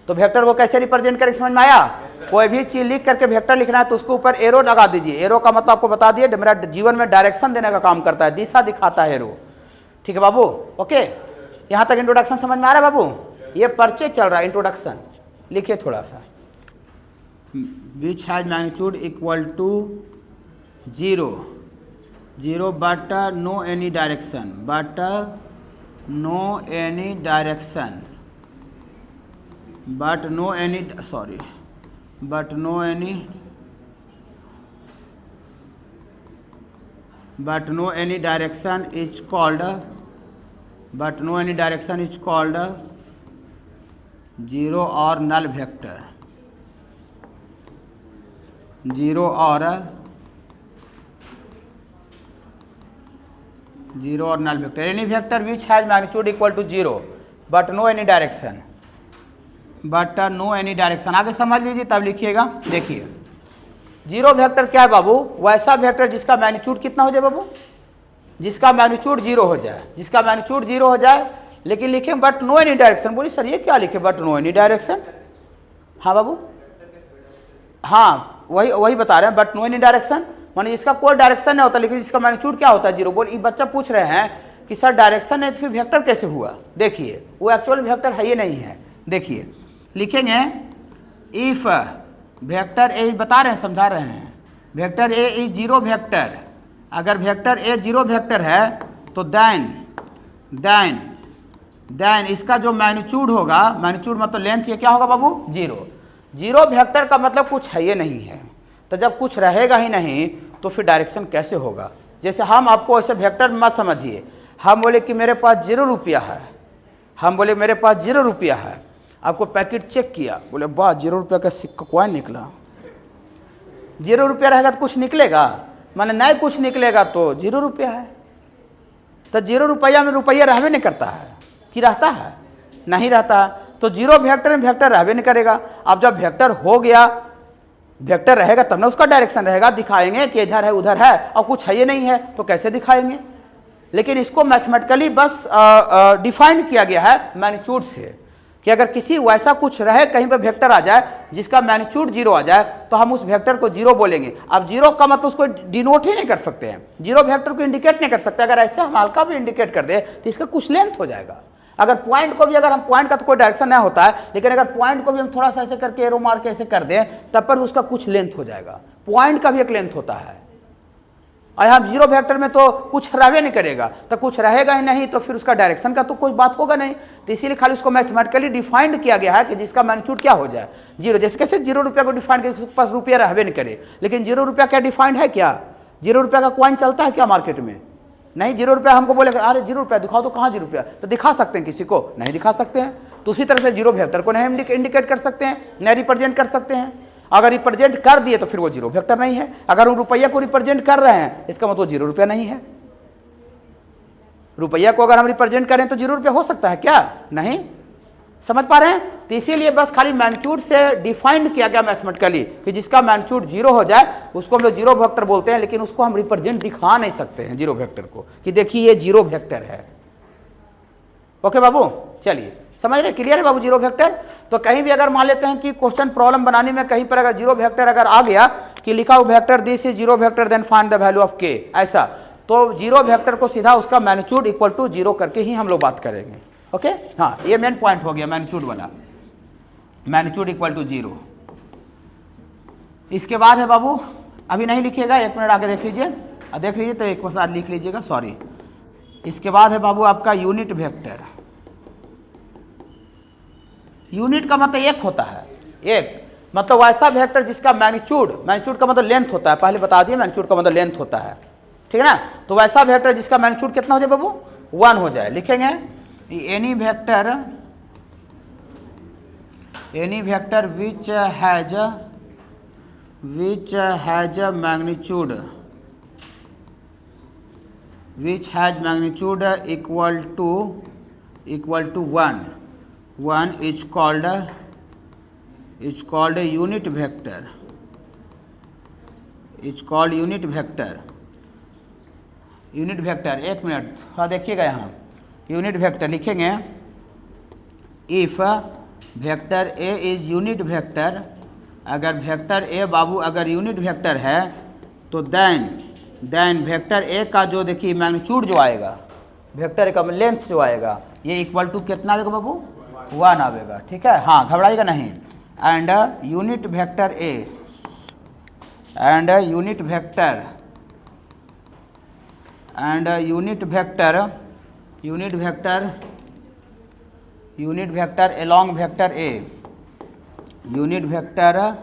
तो वेक्टर को कैसे रिप्रेजेंट करें, समझ में आया। कोई भी चीज लिख करके वेक्टर लिखना है तो उसके ऊपर एरो लगा दीजिए। एरो का मतलब आपको बता दिए, मेरा जीवन में डायरेक्शन देने का काम करता है, दिशा दिखाता है एरो। ठीक है बाबू, ओके। यहाँ तक इंट्रोडक्शन समझ में आ रहा है बाबू। ये परिचय चल रहा है, इंट्रोडक्शन लिखिए थोड़ा सा। Which has magnitude equal to 0 but no any direction, but no any direction is called, zero or null vector, zero or null vector, any vector which has magnitude equal to 0 but no any direction, आगे समझ लीजिए तब लिखिएगा। देखिए, zero vector क्या है बाबू, वैसा vector जिसका मैग्नीट्यूड कितना हो जाए बाबू, जिसका मैग्नीट्यूड 0 हो जाए, जिसका मैग्नीट्यूड 0 हो जाए, लेकिन लिखें बट नो एनी डायरेक्शन। बोलिए सर ये क्या लिखे, बट नो एनी डायरेक्शन। हाँ बाबू, हाँ वही बता रहे हैं, बट नो एनी डायरेक्शन माने जिसका कोई डायरेक्शन नहीं होता, लेकिन जिसका मैग्नीट्यूड क्या होता है 0। बोल, बच्चा पूछ रहे हैं कि सर डायरेक्शन नहीं तो फिर वेक्टर कैसे हुआ। देखिए, वो एक्चुअल वेक्टर है ये नहीं है। देखिए लिखेंगे, इफ वेक्टर ए, बता रहे हैं, समझा रहे हैं, वेक्टर ए इज 0 वेक्टर, अगर वेक्टर ए 0 वेक्टर है तो देन इसका जो मैग्नीट्यूड होगा, मैग्नीट्यूड मतलब लेंथ, ये क्या होगा बाबू, 0 वेक्टर का मतलब कुछ है ये नहीं है। तो जब कुछ रहेगा ही नहीं तो फिर डायरेक्शन कैसे होगा। जैसे हम आपको ऐसे वेक्टर मत समझिए, हम बोले कि मेरे पास 0 रुपया है, हम बोले मेरे पास 0 रुपया है, आपको पैकेट चेक किया, बोले वाह 0 रुपया का सिक्का कॉइन निकला। 0 रुपया रहेगा तो कुछ निकलेगा, माने नहीं कुछ निकलेगा तो 0 रुपया है। तो 0 रुपया में रुपया रहबे नहीं करता है कि रहता है, नहीं रहता। तो 0 वेक्टर में वेक्टर रहबे नहीं करेगा। अब जब वेक्टर हो गया, वेक्टर रहेगा तब ना उसका डायरेक्शन रहेगा, दिखाएंगे कि इधर है उधर है, और कुछ है ये नहीं है तो कैसे दिखाएंगे। लेकिन इसको मैथमेटिकली बस डिफाइन किया गया है मैग्नीट्यूड से, कि अगर किसी वैसा कुछ रहे, कहीं पर वेक्टर आ जाए जिसका मैग्नीट्यूड 0 आ जाए तो हम उस वेक्टर को 0 बोलेंगे। अब 0 का मतलब उसको डिनोट ही नहीं कर सकते हैं, 0 वेक्टर को इंडिकेट नहीं कर सकते। अगर ऐसे हम हल्का भी इंडिकेट कर दे तो इसका कुछ लेंथ हो जाएगा। अगर पॉइंट को भी, अगर हम पॉइंट का तो कोई डायरेक्शन नहीं होता है, लेकिन अगर पॉइंट को भी हम थोड़ा सा ऐसे करके एरो मार के ऐसे कर दें तब पर उसका कुछ लेंथ हो जाएगा। पॉइंट का भी एक लेंथ होता है। और यहाँ 0 वेक्टर में तो कुछ रहबे नहीं करेगा, तो कुछ रहेगा ही नहीं तो फिर उसका डायरेक्शन का तो कोई बात होगा नहीं। तो इसीलिए खाली उसको मैथमेटिकली डिफाइंड किया गया है कि जिसका मैग्नीट्यूड क्या हो जाए 0। जैसे कैसे 0 रुपया को डिफाइंड किया, उसके पास रुपया रहबे नहीं करे, लेकिन 0 रुपया क्या डिफाइंड है क्या, 0 रुपया का कॉइन चलता है क्या मार्केट में, नहीं। 0 रुपया हमको बोले अरे 0 रुपया दिखाओ, तो कहाँ 0 रुपया, तो दिखा सकते हैं किसी को, नहीं दिखा सकते हैं। तो उसी तरह से 0 वेक्टर को नहीं इंडिकेट कर सकते हैं, नहीं रिप्रेजेंट कर सकते हैं। अगर रिप्रेजेंट कर दिए तो फिर वो 0 वेक्टर नहीं है। अगर हम रुपया को रिप्रेजेंट कर रहे हैं इसका मतलब 0 रुपया नहीं है। रुपया को अगर हम रिप्रेजेंट करें तो 0 रुपया हो सकता है क्या, नहीं। समझ पा रहे हैं। तो इसीलिए बस खाली मैग्नीट्यूड से डिफाइंड किया गया मैथमेटिकली कि जिसका मैग्नीट्यूड 0 हो जाए उसको हम लोग 0 वेक्टर बोलते हैं, लेकिन उसको हम रिप्रेजेंट दिखा नहीं सकते हैं 0 वेक्टर को कि देखिए ये 0 वेक्टर है। ओके बाबू, चलिए समझ रहे, क्लियर है बाबू जीरो वेक्टर। तो कहीं भी अगर मान लेते हैं कि क्वेश्चन प्रॉब्लम बनाने में कहीं पर अगर जीरो वेक्टर अगर आ गया कि लिखा हो vector this is zero vector then find the value of K, ऐसा, तो जीरो वेक्टर को सीधा उसका मैग्नीट्यूड इक्वल टू जीरो करके ही हम लोग बात करेंगे। ओके, हाँ ये मेन पॉइंट हो गया मैग्नीट्यूड वाला, मैग्नीट्यूड इक्वल टू जीरो। इसके बाद है बाबू, अभी नहीं लिखिएगा, एक मिनट आगे देख लीजिए, देख लीजिए तो एक बार लिख लीजिएगा, सॉरी। इसके बाद है बाबू आपका यूनिट वेक्टर। यूनिट का मतलब एक होता है, एक मतलब वैसा वेक्टर जिसका मैग्नीट्यूड, मैग्नीट्यूड का मतलब लेंथ होता है, पहले बता दिए मैग्नीट्यूड का मतलब लेंथ होता है, ठीक है ना। तो वैसा वेक्टर जिसका मैग्नीट्यूड कितना हो जाए बाबू, 1 हो जाए। लिखेंगे any vector which has magnitude equal to 1 is called a unit vector, unit vector. एक मिनट थोड़ा देखिएगा, यहाँ यूनिट वेक्टर लिखेंगे, if vector A is unit vector, अगर वेक्टर ए बाबू अगर यूनिट वेक्टर है तो देन वेक्टर ए का जो देखिए मैग्नीट्यूड जो आएगा, वेक्टर ए का लेंथ जो आएगा, ये इक्वल टू कितना आएगा बाबू, 1 आएगा, ठीक है। हाँ घबराइएगा नहीं। And unit vector a unit vector along vector A, unit vector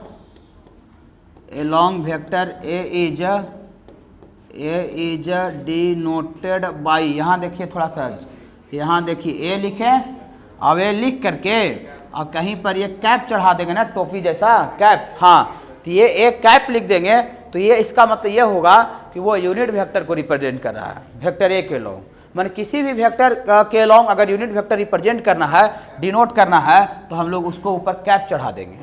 along vector A is denoted by, यहाँ देखिए थोड़ा सा, यहाँ देखिए ए लिखें, अब ये लिख करके और कहीं पर ये कैप चढ़ा देंगे ना, टोपी जैसा कैप, हाँ तो ये एक कैप लिख देंगे, तो ये इसका मतलब ये होगा कि वो यूनिट वेक्टर को रिप्रेजेंट कर रहा है, वेक्टर ए के लॉन्ग। माने किसी भी वेक्टर के लॉन्ग अगर यूनिट वेक्टर रिप्रेजेंट करना है, डिनोट करना है, तो हम लोग उसको ऊपर कैप चढ़ा देंगे।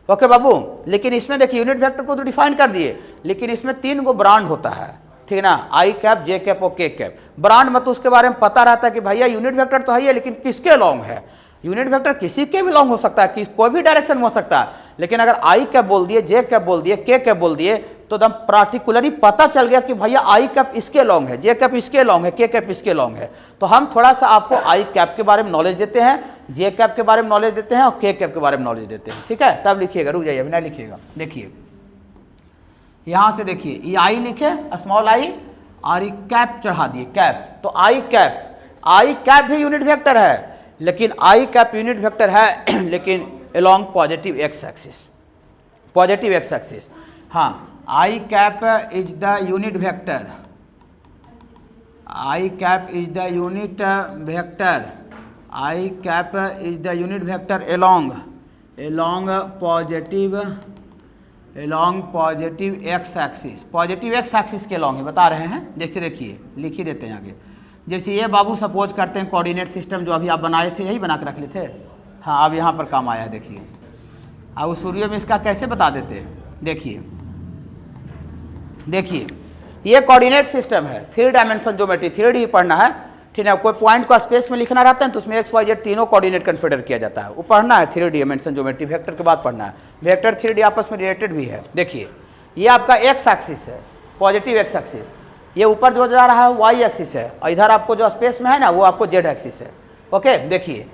ओके बाबू, लेकिन इसमें देखिए यूनिट वेक्टर को तो डिफाइन कर दिए, लेकिन इसमें 3 गो ब्रांड होता है, ठीक है ना, आई कैप, जे कैप और के कैप। ब्रांड मतलब उसके बारे में पता रहता है कि भैया यूनिट वेक्टर तो है ही, लेकिन किसके लॉन्ग है। यूनिट वेक्टर किसी के भी लॉन्ग हो सकता है, कोई भी डायरेक्शन में हो सकता है, लेकिन अगर आई कैप बोल दिए, जे कैप बोल दिए, के कैप बोल दिए, तो एकदम पार्टिकुलरली पता चल गया कि भैया आई कैप इसके लॉन्ग है, जे कैप इसके लॉन्ग है, के कैप इसके लॉन्ग है। तो हम थोड़ा सा आपको आई कैप के बारे में नॉलेज देते हैं, जे कैप के बारे में नॉलेज देते हैं और के कैप के बारे में नॉलेज देते हैं, ठीक है। तब लिखिएगा, रुक जाइए अभी नहीं लिखिएगा। देखिए यहाँ से देखिए, ये आई लिखे स्मॉल आई और ये कैप चढ़ा दिए, कैप, तो आई कैप भी यूनिट वेक्टर है, लेकिन आई कैप यूनिट वेक्टर है लेकिन अलोंग पॉजिटिव एक्स एक्सिस, हाँ i cap is the unit vector, i cap is the unit vector along positive x axis, positive x axis के अलॉन्ग बता रहे हैं। जैसे देखिए लिख ही देते हैं आगे, जैसे ये बाबू सपोज करते हैं कोऑर्डिनेट सिस्टम जो अभी आप बनाए थे, यही बना के रख लेते, हाँ अब यहाँ पर काम आया है। देखिए अब शुरू में इसका कैसे बता देते हैं, देखिए ये कोऑर्डिनेट सिस्टम है, 3 डायमेंशन ज्योमेट्री, 3D पढ़ना है, ठीक है। कोई पॉइंट को स्पेस में लिखना रहता है तो उसमें एक्स वाई जेड तीनों कोऑर्डिनेट कंसीडर किया जाता है, वो पढ़ना है 3 डायमेंशन ज्योमेट्री, वेक्टर के बाद पढ़ना है। वेक्टर 3D आपस में रिलेटेड भी है। देखिए ये आपका एक्स एक्सिस है, पॉजिटिव एक्स एक्सिस, ये ऊपर जो जा रहा है वाई एक्सिस है, और इधर आपको जो स्पेस में है ना वो आपको जेड एक्सिस है। ओके देखिए,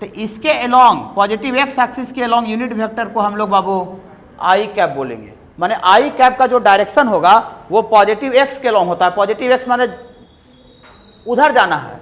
तो इसके अलॉन्ग पॉजिटिव एक्स एक्सिस के अलॉन्ग यूनिट वेक्टर को हम लोग बाबू आई कैप बोलेंगे। माने आई कैप का जो डायरेक्शन होगा वो पॉजिटिव एक्स के अलॉन्ग होता है। पॉजिटिव एक्स माने उधर जाना है,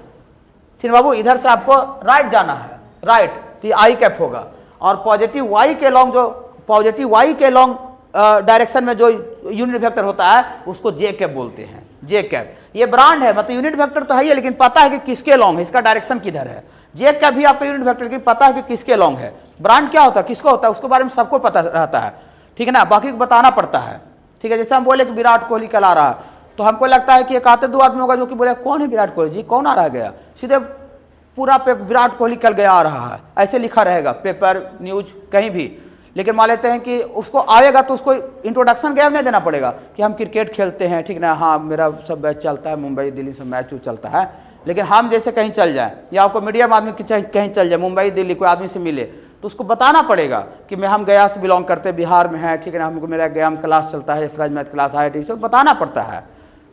फिर बाबू इधर से आपको राइट जाना है, राइट, तो आई कैप होगा। और पॉजिटिव वाई के लॉन्ग, जो पॉजिटिव वाई के लॉन्ग डायरेक्शन में जो यूनिट वेक्टर होता है उसको जे कैप बोलते हैं, जे कैप। ये ब्रांड है, मतलब यूनिट वेक्टर तो है ही, लेकिन पता है कि किसके लॉन्ग है, इसका डायरेक्शन किधर है। जे कैप भी आपका यूनिट वेक्टर की पता है कि किसके लॉन्ग है। ब्रांड क्या होता है, किसको होता है, उसके बारे में सबको पता रहता है, ठीक है ना, बाकी को बताना पड़ता है, ठीक है। जैसे हम बोले कि विराट कोहली कल आ रहा है, तो हमको लगता है कि एक आते 2 आदमी होगा जो कि बोले कौन है विराट कोहली जी, कौन आ रहा गया, सीधे पूरा पे विराट कोहली कल गया आ रहा है ऐसे लिखा रहेगा, पेपर न्यूज कहीं भी। लेकिन मान लेते हैं कि उसको आएगा तो उसको इंट्रोडक्शन गया नहीं देना पड़ेगा कि हम क्रिकेट खेलते हैं, ठीक ना, हाँ मेरा सब मैच चलता है, मुंबई दिल्ली से मैच चलता है, लेकिन हम जैसे कहीं चल जाए या आपको मीडियम आदमी कहीं चल जाए, मुंबई दिल्ली कोई आदमी से मिले तो उसको बताना पड़ेगा कि मैं हम गया से बिलोंग करते, बिहार में है, ठीक है ना, हमको मेरा गया में क्लास चलता है, फ्रेज मैथ क्लास IIT, सब बताना पड़ता है।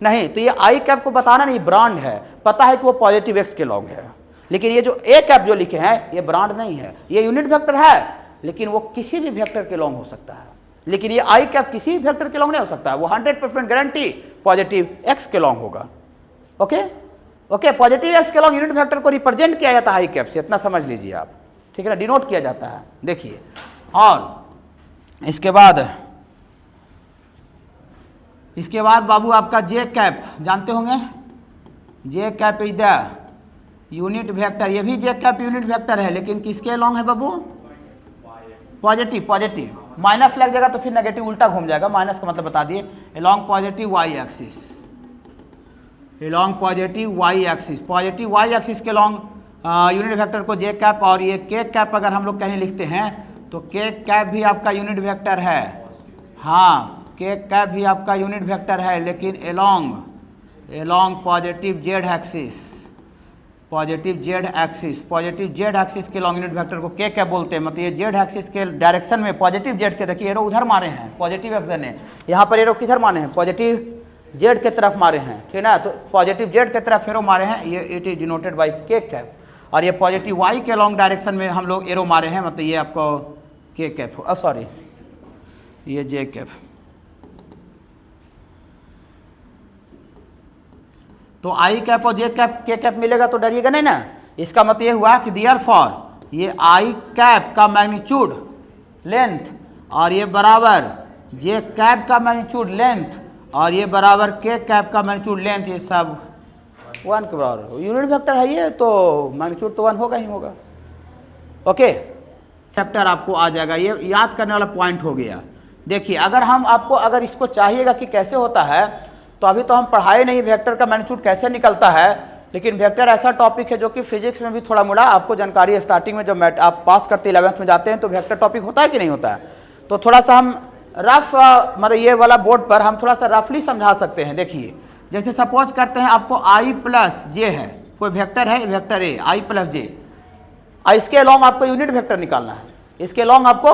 नहीं तो ये आई कैप को बताना नहीं, ब्रांड है, पता है कि वो पॉजिटिव एक्स के लॉन्ग है। लेकिन ये जो ए कैप जो लिखे हैं ये ब्रांड नहीं है, ये यूनिट वेक्टर है, लेकिन वो किसी भी वेक्टर के लॉन्ग हो सकता है। लेकिन ये आई कैप किसी भी वेक्टर के लॉन्ग नहीं हो सकता है, वो 100% गारंटी पॉजिटिव एक्स के लॉन्ग होगा। ओके ओके, पॉजिटिव एक्स के लॉन्ग यूनिट वेक्टर को रिप्रेजेंट किया जाता है आई कैप से, इतना समझ लीजिए आप, ठीक है ना, डिनोट किया जाता है। देखिए, और इसके बाद बाबू आपका जे कैप जानते होंगे, j cap is the unit vector, ये भी जे कैप यूनिट वेक्टर है, लेकिन किसके लॉन्ग है बाबू, पॉजिटिव, पॉजिटिव, माइनस लग जाएगा तो फिर नेगेटिव उल्टा घूम जाएगा, माइनस का मतलब बता दिए, along positive Y axis, along positive Y axis, positive Y axis के लॉन्ग यूनिट वेक्टर को जे कैप, और ये के कैप अगर हम लोग कहीं लिखते हैं तो के कैप भी आपका यूनिट वेक्टर है, हाँ के कैप भी आपका यूनिट वेक्टर है, लेकिन along positive Z axis, positive Z axis, positive Z axis के लॉन्ग यूनिट वेक्टर को के कैप बोलते हैं। मतलब ये जेड एक्सिस के डायरेक्शन में पॉजिटिव जेड के, देखिए एरो उधर मारे हैं, पॉजिटिव एक्स ने, यहाँ पर एरो किधर मारे हैं, पॉजिटिव जेड के तरफ मारे हैं, ठीक ना, तो पॉजिटिव जेड के तरफ एरो मारे हैं, ये इट इज डिनोटेड बाई के कैप। और ये पॉजिटिव वाई के लॉन्ग डायरेक्शन में हम लोग एरो मारे हैं, मतलब ये आपको के कैप, सॉरी ये जे कैप। तो आई कैप और जे कैप के कैप मिलेगा तो डरिएगा नहीं ना। इसका मतलब ये हुआ कि देयरफॉर ये आई कैप का मैग्नीट्यूड लेंथ और ये बराबर जे कैप का मैग्नीट्यूड लेंथ और ये बराबर के कैप का मैग्नीट्यूड लेंथ, ये सब 1 के बराबर, यूनिट वेक्टर है ये, तो मैग्नीट्यूड तो 1 होगा ही होगा। ओके, वेक्टर आपको आ जाएगा, ये याद करने वाला पॉइंट हो गया। देखिए, अगर हम आपको अगर इसको चाहिएगा कि कैसे होता है, तो अभी तो हम पढ़ाए नहीं वेक्टर का मैग्नीट्यूड कैसे निकलता है, लेकिन वेक्टर ऐसा टॉपिक है जो कि फिजिक्स में भी थोड़ा मोड़ा आपको जानकारी है। स्टार्टिंग में जब आप पास करते 11th में जाते हैं तो वेक्टर टॉपिक होता है कि नहीं होता है, तो थोड़ा सा हम रफ मतलब ये वाला बोर्ड पर हम थोड़ा सा रफली समझा सकते हैं। देखिए, जैसे सपोज करते हैं आपको आई प्लस जे है, कोई वेक्टर है, वेक्टर ए आई प्लस जे, इसके अलॉन्ग आपको यूनिट वेक्टर निकालना है, इसके अलॉन्ग आपको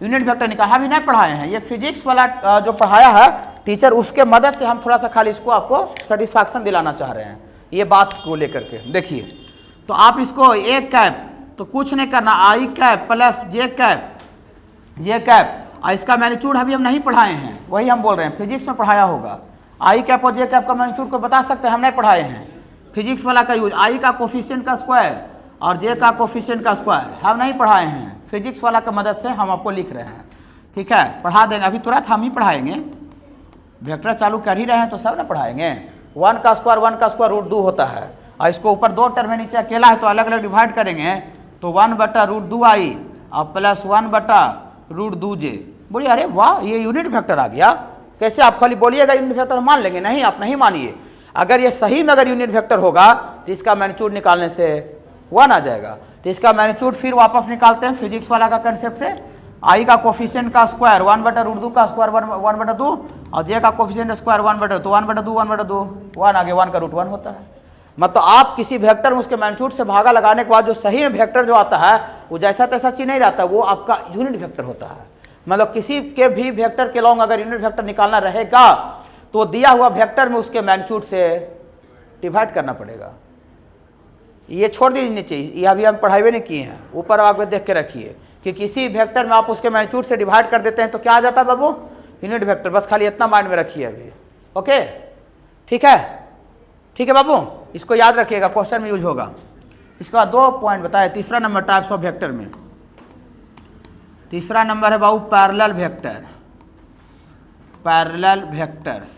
यूनिट वेक्टर निकालना, हम ही नहीं पढ़ाए हैं, ये फिजिक्स वाला जो पढ़ाया है टीचर, उसके मदद से हम थोड़ा सा खाली इसको आपको सेटिस्फैक्शन दिलाना चाह रहे हैं ये बात को लेकर के। देखिए, तो आप इसको ए कैप, तो कुछ नहीं करना, आई कैप प्लस जे कैप, इसका मैग्नीट्यूड अभी हम नहीं पढ़ाए हैं, वही हम बोल रहे हैं, फिजिक्स में पढ़ाया होगा। आई कैप और जे कैप का मैग्नीट्यूड को बता सकते हैं, हम नहीं पढ़ाए हैं, फिजिक्स वाला का यूज, आई का कोफिशिएंट का स्क्वायर और जे का कोफिशिएंट का स्क्वायर हम नहीं पढ़ाए हैं, फिजिक्स वाला का मदद से हम आपको लिख रहे हैं, ठीक है, पढ़ा देंगे, अभी तुरंत हम ही पढ़ाएंगे, वेक्टर चालू कर ही रहे हैं तो सब ना पढ़ाएंगे। 1 का स्क्वायर रूट 2 होता है, और इसको ऊपर 2 टर्म में नीचे अकेला है तो अलग अलग डिवाइड करेंगे, तो 1/√2 आई और प्लस 1/√2 जे। बोलिए अरे वाह, ये यूनिट वेक्टर आ गया, कैसे? आप खाली बोलिएगा यूनिट वेक्टर मान लेंगे, नहीं, आप नहीं मानिए, अगर ये सही में अगर यूनिट वेक्टर होगा तो इसका मैग्नीट्यूड निकालने से 1 आ जाएगा, तो इसका मैग्नीट्यूड फिर वापस निकालते हैं फिजिक्स वाला का कंसेप्ट से, आई का कोफिशिएंट का स्क्वायर 1/√2 का स्क्वायर 1/2 और जे का कोफिशिएंट स्क्वायर 1/2, तो 1/2 1 आगे 1 का रूट 1 होता है। मतलब आप किसी वेक्टर में उसके मैग्नीट्यूड से भागा लगाने के बाद जो सही में वेक्टर जो आता है वो जैसा तैसा चीज नहीं रहता, वो आपका यूनिट वेक्टर होता है। मतलब किसी के भी वेक्टर के लॉन्ग अगर यूनिट वेक्टर निकालना रहेगा तो दिया हुआ वेक्टर में उसके मैग्नीट्यूड से डिवाइड करना पड़ेगा। ये छोड़ दीजिए नीचे, ये अभी हम पढ़ाई नहीं किए हैं, ऊपर आगे देख के रखिए कि किसी वेक्टर में आप उसके मैग्नीट्यूड से डिवाइड कर देते हैं तो क्या आ जाता है बाबू? Unit vector. बस खाली इतना माइंड में रखिए अभी, ओके, ठीक है, ठीक है बाबू, इसको याद रखिएगा, क्वेश्चन में यूज होगा। इसके बाद 2 पॉइंट बताए, तीसरा नंबर टाइप्स ऑफ वेक्टर में, तीसरा नंबर है बाबू parallel vector, parallel vectors,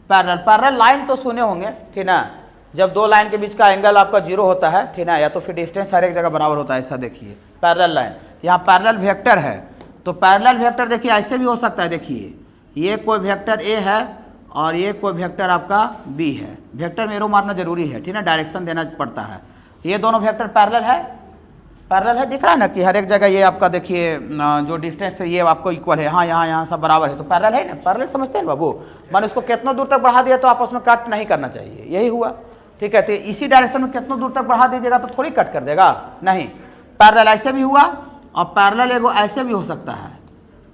parallel line तो सुने होंगे, ठीक ना, जब 2 लाइन के बीच का एंगल आपका 0 होता है, ठीक ना, या तो फिर डिस्टेंस हर एक जगह बराबर होता है, ऐसा देखिए पैरेलल लाइन, यहाँ पैरेलल वेक्टर है, तो पैरेलल वेक्टर देखिए ऐसे भी हो सकता है, देखिए ये कोई वेक्टर ए है और ये कोई वेक्टर आपका बी है, वेक्टर में एरो मारना जरूरी है, ठीक ना, डायरेक्शन देना पड़ता है, ये दोनों वेक्टर पैरेलल है, पैरेलल है, दिख रहा है ना कि हर एक जगह ये आपका देखिए जो डिस्टेंस है ये आपको इक्वल है, हाँ यहाँ सब बराबर है, तो पैरेलल है ना, पैरेलल समझते हैं बाबू, मैंने उसको कितना दूर तक बढ़ा दिया तो आपस में कट नहीं करना चाहिए, यही हुआ, ठीक है, तो इसी डायरेक्शन में कितना दूर तक बढ़ा दीजिएगा तो थोड़ी कट कर देगा, नहीं। पैरेलल ऐसे भी हुआ और पैरेलल एगो ऐसे भी हो सकता है,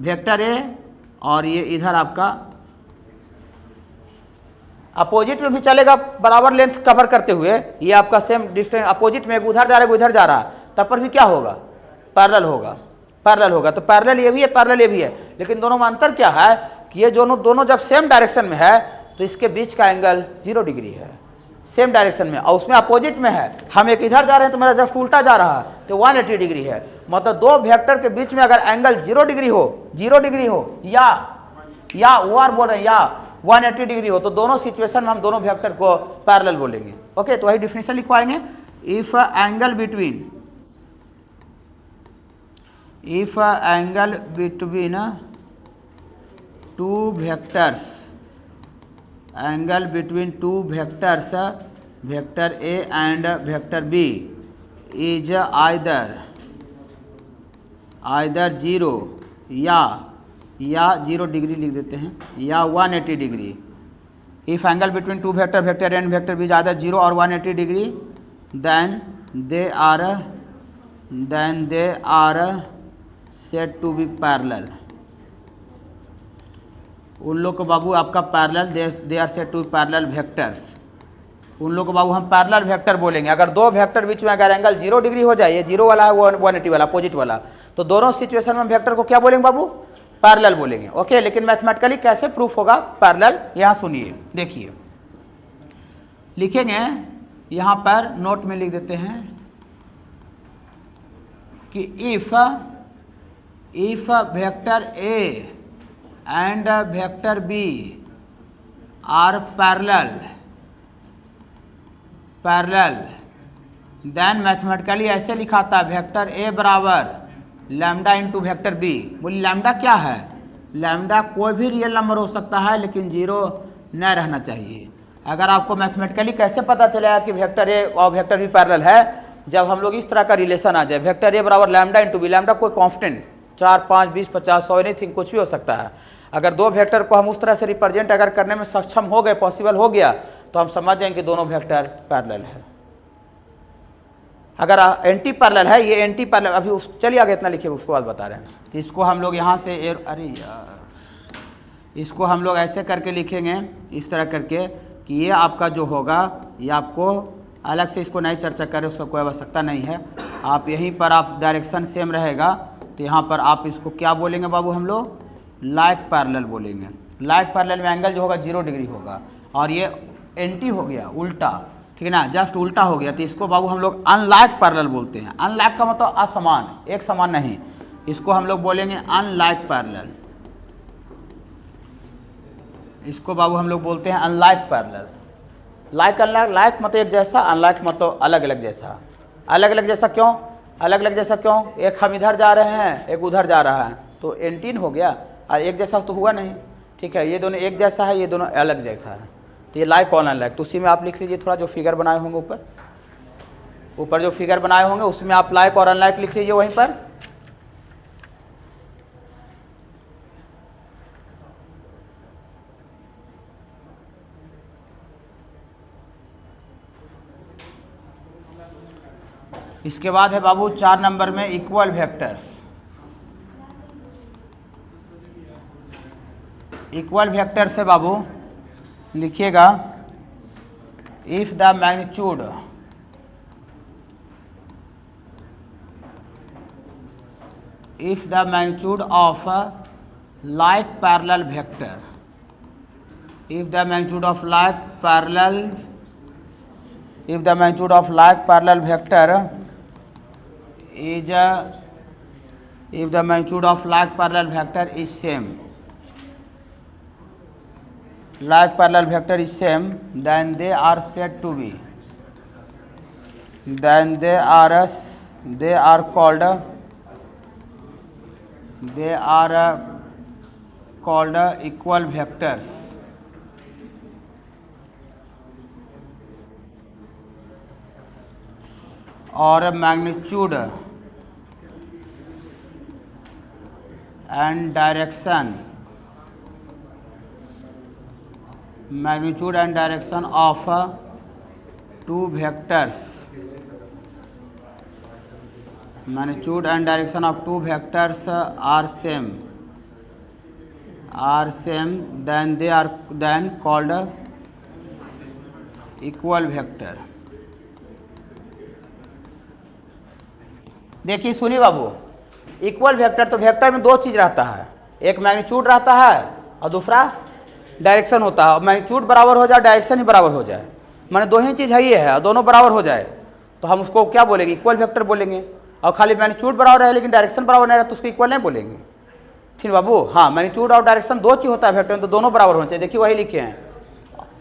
वेक्टर ए और ये इधर आपका अपोजिट में भी चलेगा, बराबर लेंथ कवर करते हुए, ये आपका सेम डिस्टेंस अपोजिट में एक उधर जा रहा है उधर जा रहा है, तब पर भी क्या होगा, पैरेलल होगा, पैरेलल होगा। तो पैरेलल ये भी है, पैरेलल ये भी है, लेकिन दोनों में अंतर क्या है कि ये दोनों जब सेम डायरेक्शन में है तो इसके बीच का एंगल 0 डिग्री है, सेम डायरेक्शन में, और उसमें अपोजिट में है, हम एक इधर जा रहे हैं तो मेरा जस्ट उल्टा जा रहा है तो 180 डिग्री है। मतलब दो वेक्टर के बीच में अगर एंगल 0 डिग्री हो या वो आर बोल रहे हैं या 180 डिग्री हो, तो दोनों सिचुएशन में हम दोनों वेक्टर को पैरेलल बोलेंगे। ओके, तो वही डिफिनेशन लिखवाएंगे, if angle between two vectors vector A and vector B is either 0 या 0 डिग्री लिख देते हैं या 180 degree. If angle between two vector A and vector B is either 0 और 180 degree then they are said to be parallel. उन लोग को बाबू आपका parallel, they are said to parallel vectors, उन लोग को बाबू हम पैरेलल वेक्टर बोलेंगे। अगर दो वेक्टर बीच में अगर एंगल 0 डिग्री हो जाए, ये 0 वाला है वो 180 वाला अपोजिट वाला, तो दोनों सिचुएशन में वेक्टर को क्या बोलेंगे बाबू, पैरेलल बोलेंगे। ओके, लेकिन मैथमेटिकली कैसे प्रूफ होगा पैरेलल, यहाँ सुनिए, देखिए, लिखेंगे यहाँ पर नोट में लिख देते हैं कि if vector A and vector B are parallel then mathematically ऐसे लिखा था, वेक्टर ए बराबर लैम्डा इंटू वेक्टर बी। बोली लैम्डा क्या है, लैम्डा कोई भी रियल नंबर हो सकता है लेकिन 0 न रहना चाहिए। अगर आपको मैथमेटिकली कैसे पता चलेगा कि वेक्टर ए और वेक्टर बी पैरेलल है, जब हम लोग इस तरह का रिलेशन आ जाए, वेक्टर ए बराबर लैम्डा इंटू बी, लैम्डा कोई कांस्टेंट 4, 5, 20, 50, 100 एनीथिंग कुछ भी हो सकता है। अगर दो वेक्टर को हम उस तरह से रिप्रेजेंट अगर करने में सक्षम हो गए, पॉसिबल हो गया, तो हम समझ जाएंगे कि दोनों वेक्टर पैरेलल है। अगर एंटी पैरेलल है, ये एंटी पैरेलल, अभी उस चलिए आगे इतना लिखिए, उसके बाद बता रहे हैं। तो इसको हम लोग यहाँ से अरे यार, इसको हम लोग ऐसे करके लिखेंगे, इस तरह करके कि ये आपका जो होगा, ये आपको अलग से इसको नहीं चर्चा करें, उसका कोई आवश्यकता नहीं है। आप यहीं पर आप डायरेक्शन सेम रहेगा, तो यहाँ पर आप इसको क्या बोलेंगे बाबू, हम लोग लाइक पैरेलल बोलेंगे। लाइक पैरेलल में एंगल जो होगा 0 डिग्री होगा, और ये एंटी हो गया, उल्टा, ठीक है ना, जस्ट उल्टा हो गया, तो इसको बाबू हम लोग अनलाइक पैरेलल बोलते हैं। अनलाइक का मतलब असमान, एक समान नहीं, इसको हम लोग बोलेंगे अनलाइक पैरेलल। इसको बाबू हम लोग बोलते हैं unlike parallel. Like unlike, like मतलब एक जैसा, अनलाइक मतलब अलग अलग जैसा। अलग अलग जैसा क्यों, अलग अलग जैसा क्यों, एक हम इधर जा रहे हैं एक उधर जा रहा है, तो एंटीन हो गया, और एक जैसा तो हुआ नहीं, ठीक है, ये दोनों एक जैसा है, ये दोनों अलग जैसा है, तो ये लाइक और अनलाइक। तो उसी में आप लिख लीजिए, थोड़ा जो फिगर बनाए होंगे ऊपर जो फिगर बनाए होंगे उसमें आप लाइक और अनलाइक लिख लीजिए वहीं पर। इसके बाद है बाबू 4 नंबर में इक्वल वेक्टर्स। इक्वल वेक्टर से बाबू लिखिएगा, if the magnitude of like parallel vector, if the magnitude of like parallel vector is if the magnitude of like parallel vector is same, like parallel vector is same, then they are said to be, then they are called equal vectors। और magnitude and direction of two vectors, magnitude and direction of two vectors are same, then called equal vector. देखिए सुनिए बाबू, equal vector तो vector में दो चीज रहता है, एक मैग्नीट्यूड रहता है और दूसरा डायरेक्शन होता है। मैग्नीट्यूड बराबर हो जाए, डायरेक्शन ही बराबर हो जाए, माने दो ही चीज है ये है, दोनों बराबर हो जाए तो हम उसको क्या बोलेंगे? इक्वल वेक्टर बोलेंगे। और खाली मैग्नीट्यूड बराबर है लेकिन डायरेक्शन बराबर नहीं रहा तो उसको इक्वल नहीं बोलेंगे। ठीक बाबू, हाँ मैग्नीट्यूड और डायरेक्शन दो चीज होता है वेक्टर में, तो दोनों बराबर होने चाहिए। देखिए वही लिखे हैं,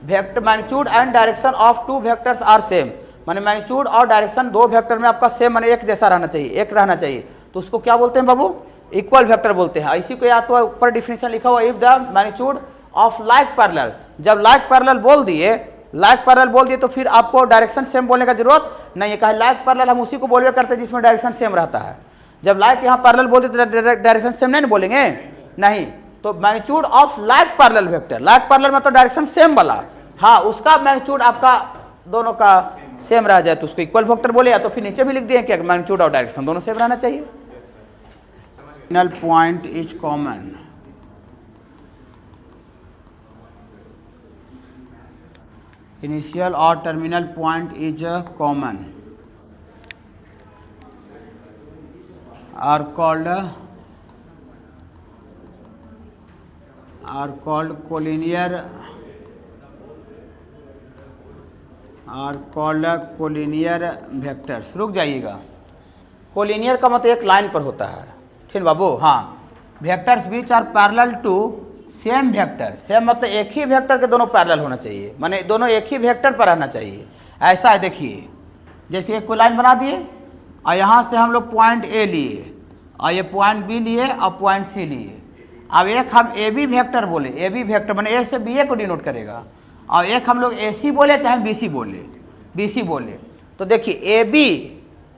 vector magnitude and direction of two vectors are same, माने मैग्नीट्यूड और डायरेक्शन दो वेक्टर में आपका सेम माने एक जैसा रहना चाहिए, एक रहना चाहिए, तो उसको क्या बोलते हैं बाबू? इक्वल वेक्टर बोलते हैं। इसी को या तो ऊपर डिफिनेशन लिखा हुआ, if the magnitude of like parallel, जब लाइक पैरेलल बोल दिए तो फिर आपको डायरेक्शन सेम बोलने का जरूरत नहीं है। कहा लाइक पैरेलल हम उसी को बोलवे करते हैं जिसमें डायरेक्शन सेम रहता है। जब लाइक यहाँ पैरेलल बोलते तो डायरेक्शन सेम नहीं बोलेंगे, नहीं। तो magnitude of like parallel vector, like parallel मतलब डायरेक्शन सेम वाला, हाँ उसका मैग्नीट्यूड आपका दोनों का सेम रह जाए तो उसको इक्वल वेक्टर बोले, या तो फिर नीचे भी लिख दिए कि मैग्नीट्यूड और डायरेक्शन दोनों सेम रहना चाहिए। Terminal point is common, initial और terminal point is common are called collinear vectors. रुक जाइएगा, कोलिनियर का मतलब एक लाइन पर होता है, ठीक बाबू। हाँ, vectors which are parallel to same vector, same मतलब एक ही वेक्टर के दोनों पैरेलल होना चाहिए, माने दोनों एक ही वेक्टर पर रहना चाहिए। ऐसा है, देखिए जैसे एक कोई लाइन बना दिए और यहाँ से हम लोग पॉइंट ए लिए और ये पॉइंट बी लिए और पॉइंट सी लिए। अब एक हम ए बी वेक्टर बोले, ए बी वेक्टर मैंने ए से बी ए को डिनोट करेगा, और एक हम लोग ए सी बोले चाहे बी सी बोले, तो देखिए ए बी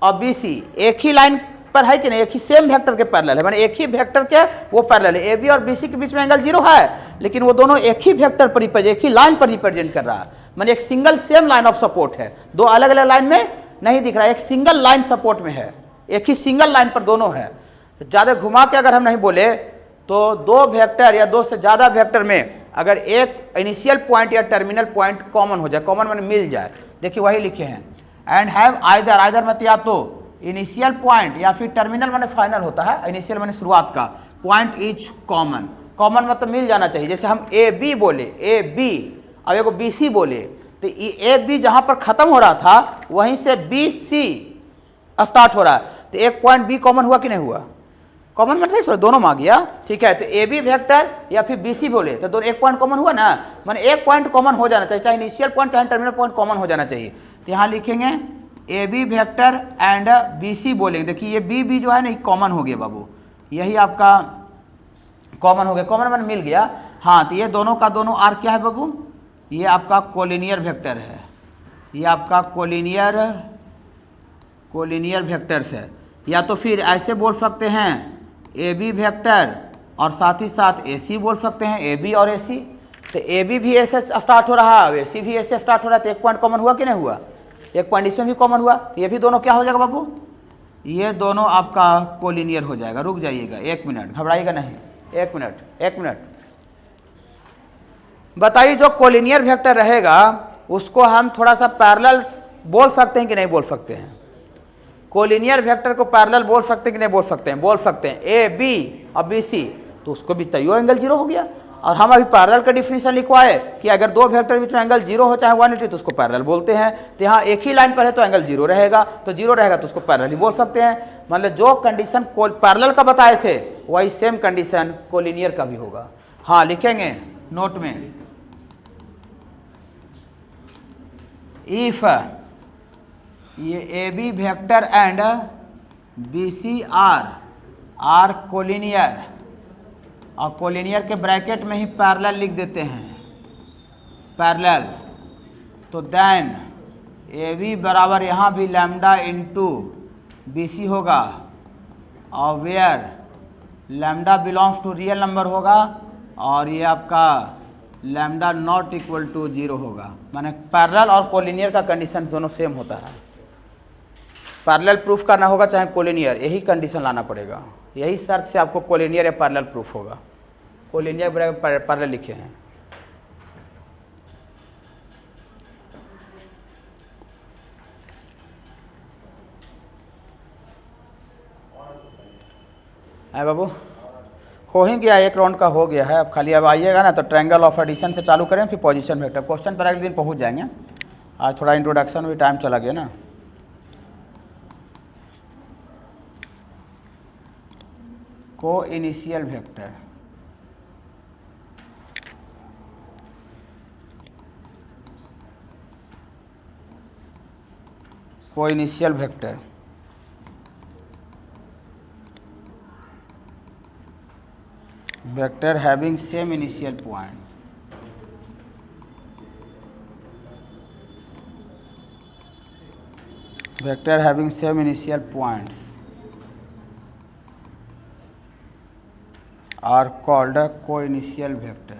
और बी सी एक ही लाइन पर है कि नहीं, एक ही सेम वेक्टर के पैरेलल है, मैंने एक ही वेक्टर के वो पैरेलल है। ए बी और बी सी के बीच में एंगल 0 है, लेकिन वो दोनों एक ही वेक्टर पर एक ही लाइन पर रिप्रेजेंट कर रहा है, मैंने एक single same line of support है, दो अलग अलग लाइन में नहीं दिख रहा है, एक सिंगल लाइन सपोर्ट में है, एक ही सिंगल लाइन पर दोनों है। ज़्यादा घुमा के अगर हम नहीं बोले तो दो वेक्टर या दो से ज़्यादा वेक्टर में अगर एक इनिशियल पॉइंट या टर्मिनल पॉइंट कॉमन हो जाए, कॉमन माने मिल जाए, देखिए वही लिखे हैं, एंड हैव आइदर मतलब या तो इनिशियल पॉइंट या फिर टर्मिनल माने फाइनल होता है, इनिशियल माने शुरुआत का, पॉइंट इज कॉमन, कॉमन मतलब मिल जाना चाहिए। जैसे हम ए बी बोले, ए बी और एगो बी सी बोले, तो ए बी जहाँ पर ख़त्म हो रहा था वहीं से बी सी स्टार्ट हो रहा है, तो एक पॉइंट बी कॉमन हुआ कि नहीं हुआ? कॉमन मतलब सर दोनों में आ गया, ठीक है। तो ए बी वेक्टर या फिर बी सी बोले तो दोनों एक पॉइंट कॉमन हुआ ना, माने एक पॉइंट कॉमन हो जाना चाहिए, चाहे इनिशियल पॉइंट चाहे टर्मिनल पॉइंट कॉमन हो जाना चाहिए। तो यहाँ लिखेंगे A B vector and B C बोलेंगे। देखिए ये बी बी जो है ना कॉमन हो गया बाबू, यही आपका कॉमन हो गया, कॉमन माने मिल गया। हाँ, तो ये दोनों का दोनों आर क्या है बाबू? ये आपका कोलिनियर वेक्टर है, ये आपका कोलिनियर वेक्टर्स है। या तो फिर ऐसे बोल सकते हैं ए बी वेक्टर और साथ ही साथ ए सी बोल सकते हैं, ए बी और ए सी। तो ए बी भी ऐसे स्टार्ट हो रहा है, ए सी भी ऐसे स्टार्ट हो रहा है, तो एक पॉइंट कॉमन हुआ कि नहीं हुआ? एक पॉइंट इसमें भी कॉमन हुआ, तो ये भी दोनों क्या हो जाएगा बाबू? ये दोनों आपका कोलिनियर हो जाएगा। रुक जाइएगा एक मिनट, घबराइएगा नहीं, एक मिनट बताइए, जो कोलिनियर वेक्टर रहेगा उसको हम थोड़ा सा पैरेलल बोल सकते हैं कि नहीं बोल सकते हैं? कोलिनियर वेक्टर को पैरेलल बोल सकते हैं कि नहीं बोल सकते हैं? बोल सकते हैं। ए बी और बी सी, तो उसको भी तैयो एंगल 0 हो गया। और हम अभी पैरेलल का डिफिनेशन लिखवाए कि अगर दो वेक्टर के बीच में एंगल 0 हो चाहे 180 तो उसको पैरेलल बोलते हैं। तो यहाँ एक ही लाइन पर है तो एंगल 0 रहेगा, तो 0 रहेगा तो उसको पैरेलल ही बोल सकते हैं। मतलब जो कंडीशन पैरेलल का बताए थे वही सेम कंडीशन कोलिनियर का भी होगा। हाँ, लिखेंगे नोट में, इफ ये A B vector and B C are collinear, और कोलिनियर के ब्रैकेट में ही पैरेलल लिख देते हैं, पैरेलल, तो देन ए बी बराबर यहाँ भी लैम्डा इंटू बी सी होगा, और where lambda belongs to real number होगा, और ये आपका लैम्डा नॉट इक्वल टू 0 होगा, माने पैरेलल और कोलिनियर का कंडीशन दोनों सेम होता है। पैरेलल प्रूफ करना होगा चाहे कोलिनियर, यही कंडीशन लाना पड़ेगा, यही शर्त से आपको कोलिनियर या पैरेलल प्रूफ होगा। कोलिनियर पैरेलल लिखे हैं। है बाबू, हो ही गया, एक राउंड का हो गया है। अब खाली अब आइएगा ना तो ट्रायंगल ऑफ एडिशन से चालू करें, फिर पोजीशन वेक्टर। क्वेश्चन पर अगले दिन पहुंच जाएंगे। आज थोड़ा इंट्रोडक्शन में टाइम चला गया ना। को इनिशियल वेक्टर, को initial vector vector having same initial point, vector having same initial points are called a co-initial vector।